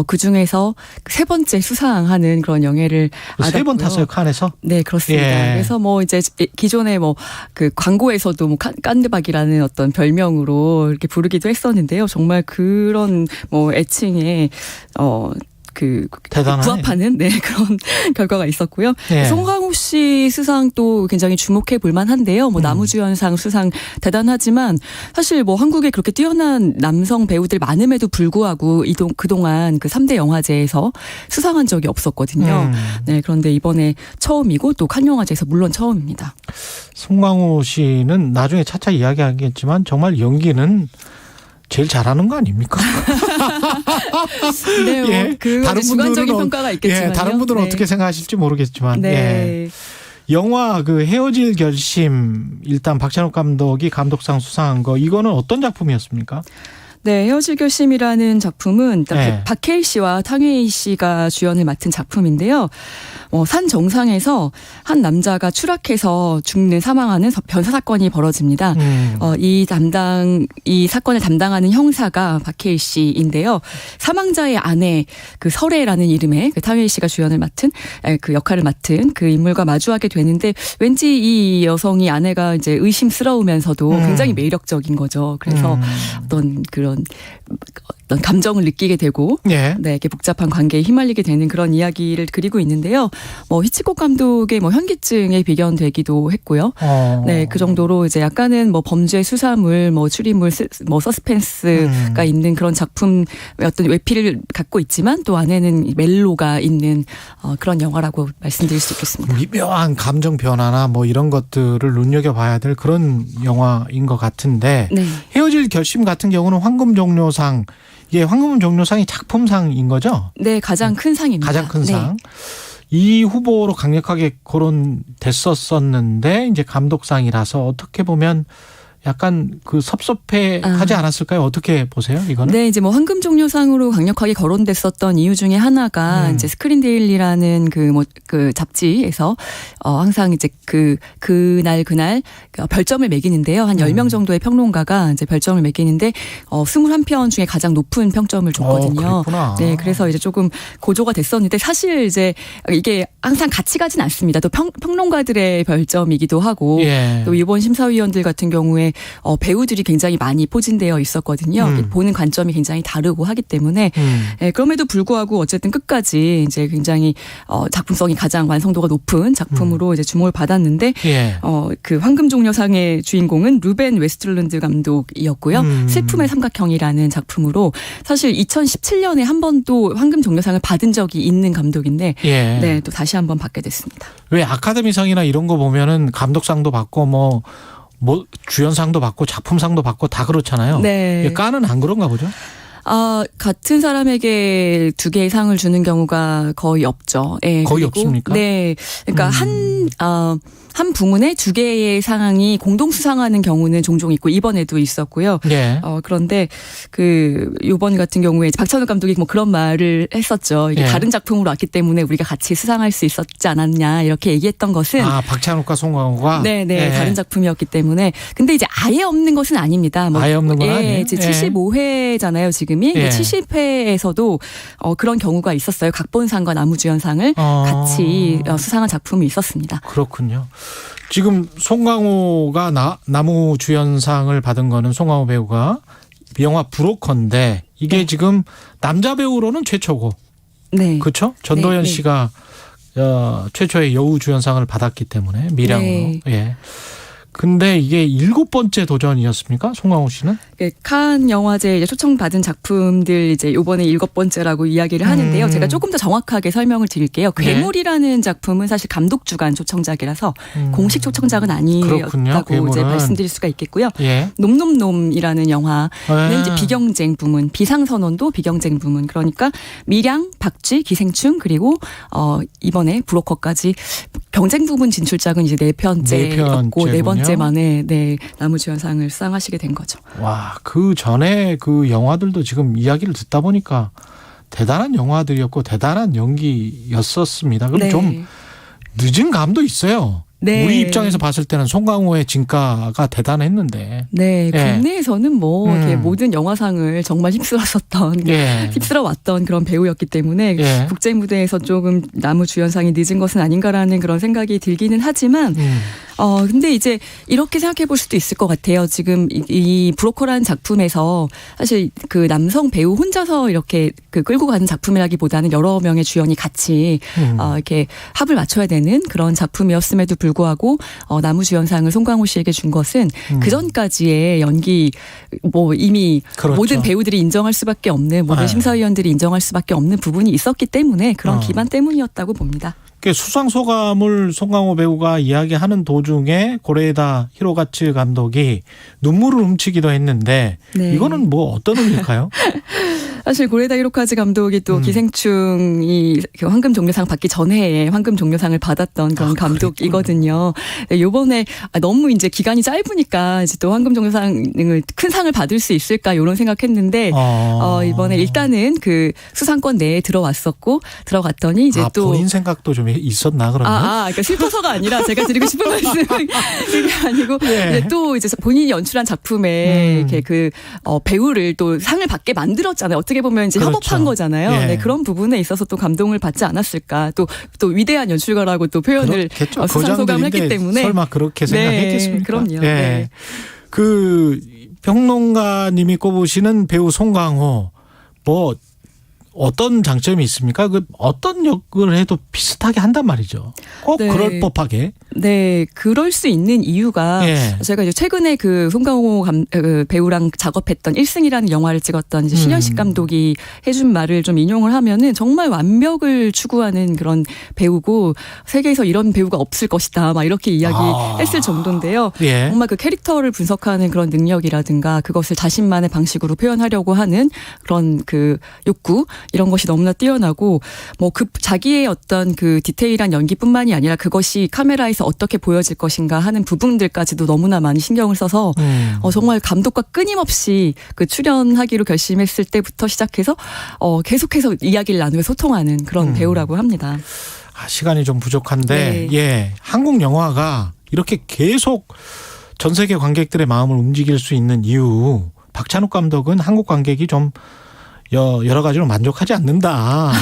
그 중에서 3번째 수상하는 그런 영예를 받았고요. 3번 탔어요, 칸에서? 네, 그렇습니다. 그래서 뭐 이제 기존에 뭐 그 광고에서도 뭐 깐드박이라는 어떤 별명으로 이렇게 부르기도 했었는데요. 정말 그런 뭐 애칭에 부합하는 그런 결과가 있었고요. 송강호 씨 수상도 굉장히 주목해 볼 만한데요. 뭐 남우주연상 수상 대단하지만 사실 뭐 한국에 그렇게 뛰어난 남성 배우들 많음에도 불구하고 그동안 그 3대 영화제에서 수상한 적이 없었거든요. 그런데 이번에 처음이고 또 칸 영화제에서 물론 처음입니다. 송강호 씨는 나중에 차차 이야기하겠지만 정말 연기는 제일 잘하는 거 아닙니까? 네, 다른 주관적인 평가가 있겠지만요. 다른 분들은 어떻게 생각하실지 모르겠지만, 영화 그 헤어질 결심 일단 박찬욱 감독이 감독상 수상한 거 이거는 어떤 작품이었습니까? 네, 헤어질 결심이라는 작품은 네. 박해일 씨와 탕웨이 씨가 주연을 맡은 작품인데요. 산 정상에서 한 남자가 추락해서 사망하는 변사 사건이 벌어집니다. 이 사건을 담당하는 형사가 박해일 씨인데요. 사망자의 아내 그 설애라는 이름의 그 탕웨이 씨가 주연을 맡은 그 역할을 맡은 그 인물과 마주하게 되는데 왠지 이 여성이 아내가 이제 의심스러우면서도 굉장히 매력적인 거죠. 그래서 어떤 감정을 느끼게 되고 네, 이렇게 복잡한 관계에 휘말리게 되는 그런 이야기를 그리고 있는데요. 히치콕 감독의 현기증에 비견되기도 했고요. 네, 그 정도로 이제 약간은 범죄 수사물, 추리물, 서스펜스가 있는 그런 작품의 어떤 외피를 갖고 있지만 또 안에는 멜로가 있는 그런 영화라고 말씀드릴 수 있겠습니다. 미묘한 감정 변화나 이런 것들을 눈여겨봐야 될 그런 영화인 것 같은데 네. 헤어질 결심 같은 경우는 황금종려상 이게 황금종려상이 작품상인 거죠? 네, 가장 큰 상입니다. 가장 큰 상. 네. 이 후보로 강력하게 거론됐었었는데 이제 감독상이라서 어떻게 보면 약간 섭섭해하지 않았을까요? 어떻게 보세요, 이거는? 네, 이제 황금종려상으로 강력하게 거론됐었던 이유 중에 하나가 이제 스크린 데일리라는 그 잡지에서 항상 이제 그날 별점을 매기는데요. 한 10명 정도의 평론가가 이제 별점을 매기는데 21편 중에 가장 높은 평점을 줬거든요. 네, 그래서 이제 조금 고조가 됐었는데 사실 이제 이게 항상 같이 가진 않습니다. 또 평론가들의 별점이기도 하고 또 이번 심사위원들 같은 경우에 배우들이 굉장히 많이 포진되어 있었거든요. 보는 관점이 굉장히 다르고 하기 때문에 그럼에도 불구하고 어쨌든 끝까지 이제 굉장히 작품성이 가장 완성도가 높은 작품으로 이제 주목을 받았는데 그 황금종려상의 주인공은 루벤 웨스틀랜드 감독이었고요. 슬픔의 삼각형이라는 작품으로 사실 2017년에 한 번도 황금종려상을 받은 적이 있는 감독인데 네, 또 다시 한번 받게 됐습니다. 왜 아카데미상이나 이런 거 보면은 감독상도 받고 주연상도 받고 작품상도 받고 다 그렇잖아요. 네. 까는 안 그런가 보죠? 같은 사람에게 두 개의 상을 주는 경우가 거의 없죠. 네, 거의 없습니까? 네. 그러니까 한 부문에 두 개의 상이 공동 수상하는 경우는 종종 있고 이번에도 있었고요. 네. 그런데 이번 같은 경우에 박찬욱 감독이 그런 말을 했었죠. 이게 다른 작품으로 왔기 때문에 우리가 같이 수상할 수 있었지 않았냐 이렇게 얘기했던 것은 박찬욱과 송강호가 네, 다른 작품이었기 때문에 근데 이제 아예 없는 것은 아닙니다. 아예 없는 건 아니에요. 이제 75회잖아요, 지금이. 70회에서도 그런 경우가 있었어요. 각본상과 나무주연상을 같이 수상한 작품이 있었습니다. 그렇군요. 지금 송강호가 나무주연상을 받은 거는 송강호 배우가 영화 브로커인데 이게 지금 남자 배우로는 최초고. 네. 그렇죠? 전도연 씨가 최초의 여우주연상을 받았기 때문에 미량으로. 예. 근데 이게 7번째 도전이었습니까? 송강호 씨는? 칸 영화제 이제 초청받은 작품들 이제 요번에 7번째라고 이야기를 하는데요. 제가 조금 더 정확하게 설명을 드릴게요. 괴물이라는 작품은 사실 감독 주관 초청작이라서 공식 초청작은 아니었다고 이제 말씀드릴 수가 있겠고요. 놈놈놈이라는 영화는 이제 비경쟁 부문, 비상선언도 비경쟁 부문. 그러니까 미량, 박쥐, 기생충 이번에 브로커까지 경쟁 부문 진출작은 이제 4편째였고 4번째 만에 나무주연상을 수상하시게 된 거죠. 와, 그 전에 그 영화들도 지금 이야기를 듣다 보니까 대단한 영화들이었고 대단한 연기였었습니다. 그럼 좀 늦은 감도 있어요. 우리 입장에서 봤을 때는 송강호의 진가가 대단했는데. 네, 국내에서는 이렇게 모든 영화상을 정말 휩쓸어왔던 그런 배우였기 때문에 국제 무대에서 조금 나무주연상이 늦은 것은 아닌가라는 그런 생각이 들기는 하지만 근데 이제 이렇게 생각해 볼 수도 있을 것 같아요. 지금 이 브로커라는 작품에서 사실 그 남성 배우 혼자서 이렇게 끌고 가는 작품이라기보다는 여러 명의 주연이 같이 이렇게 합을 맞춰야 되는 그런 작품이었음에도 불구하고 나무주연상을 송강호 씨에게 준 것은 그 전까지의 연기 이미 모든 배우들이 인정할 수밖에 없는 모든 심사위원들이 인정할 수밖에 없는 부분이 있었기 때문에 그런 기반 때문이었다고 봅니다. 수상 소감을 송강호 배우가 이야기하는 도중에 고레에다 히로가츠 감독이 눈물을 훔치기도 했는데 이거는 어떤 의미일까요? 사실 고레다 히로카즈 감독이 또 기생충이 황금 종려상 받기 전에 황금 종려상을 받았던 그런 감독이거든요. 네, 요번에 너무 이제 기간이 짧으니까 이제 또 황금 종려상을 큰 상을 받을 수 있을까 이런 생각했는데 이번에 일단은 그 수상권 내에 들어왔었고 들어갔더니 이제 또 본인 생각도 좀 있었나 그러면? 그러니까 슬퍼서가 아니라 제가 드리고 싶은 말씀은 그게 아니고 이제 또 이제 본인이 연출한 작품에 이렇게 그 배우를 또 상을 받게 만들었잖아요. 어떻게 보면 이제 그렇죠. 협업한 거잖아요. 예. 네, 그런 부분에 있어서 또 감동을 받지 않았을까. 또 위대한 연출가라고 또 표현을 수상 소감을 했기 때문에 설마 그렇게 생각했겠습니까? 네, 그럼요. 예. 네. 그 평론가님이 꼽으시는 배우 송강호 뭐 어떤 장점이 있습니까? 그 어떤 역을 해도 비슷하게 한단 말이죠. 꼭 그럴 법하게. 네, 그럴 수 있는 이유가 제가 이제 최근에 그 송강호 배우랑 작업했던 1승이라는 영화를 찍었던 이제 신현식 감독이 해준 말을 좀 인용을 하면은 정말 완벽을 추구하는 그런 배우고 세계에서 이런 배우가 없을 것이다. 막 이렇게 이야기했을 정도인데요. 정말 그 캐릭터를 분석하는 그런 능력이라든가 그것을 자신만의 방식으로 표현하려고 하는 그런 그 욕구 이런 것이 너무나 뛰어나고 뭐 그 자기의 어떤 그 디테일한 연기뿐만이 아니라 그것이 카메라에서 어떻게 보여질 것인가 하는 부분들까지도 너무나 많이 신경을 써서 정말 감독과 끊임없이 그 출연하기로 결심했을 때부터 시작해서 계속해서 이야기를 나누며 소통하는 그런 배우라고 합니다. 시간이 좀 부족한데 한국 영화가 이렇게 계속 전 세계 관객들의 마음을 움직일 수 있는 이유 박찬욱 감독은 한국 관객이 좀 여러 가지로 만족하지 않는다.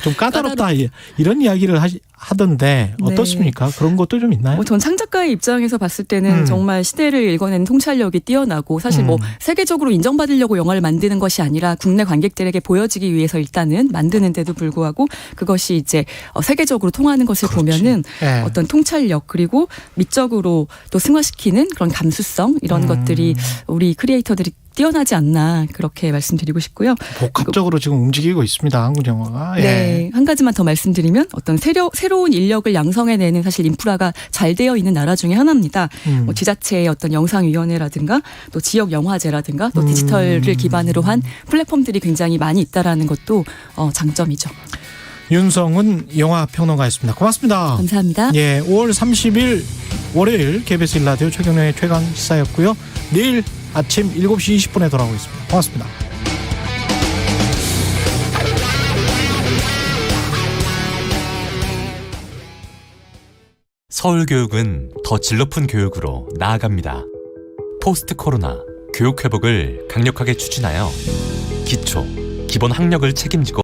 좀 까다롭다. 이런 이야기를 하던데 어떻습니까? 그런 것도 좀 있나요? 전 창작가의 입장에서 봤을 때는 정말 시대를 읽어내는 통찰력이 뛰어나고 사실 뭐 세계적으로 인정받으려고 영화를 만드는 것이 아니라 국내 관객들에게 보여지기 위해서 일단은 만드는데도 불구하고 그것이 이제 세계적으로 통하는 것을 보면은 어떤 통찰력 그리고 미적으로 또 승화시키는 그런 감수성 이런 것들이 우리 크리에이터들이 뛰어나지 않나 그렇게 말씀드리고 싶고요. 복합적으로 지금 움직이고 있습니다. 한국 영화가. 네. 한 가지만 더 말씀드리면 어떤 새로운 인력을 양성해내는 사실 인프라가 잘 되어 있는 나라 중에 하나입니다. 뭐 지자체의 어떤 영상위원회라든가 또 지역영화제라든가 또 디지털을 기반으로 한 플랫폼들이 굉장히 많이 있다라는 것도 장점이죠. 윤성은 영화평론가였습니다. 고맙습니다. 감사합니다. 5월 30일 월요일 KBS 1라디오 최경영의 최강시사였고요. 내일 아침 7시 20분에 돌아오겠습니다. 고맙습니다. 서울교육은 더 질 높은 교육으로 나아갑니다. 포스트 코로나 교육 회복을 강력하게 추진하여 기초, 기본 학력을 책임지고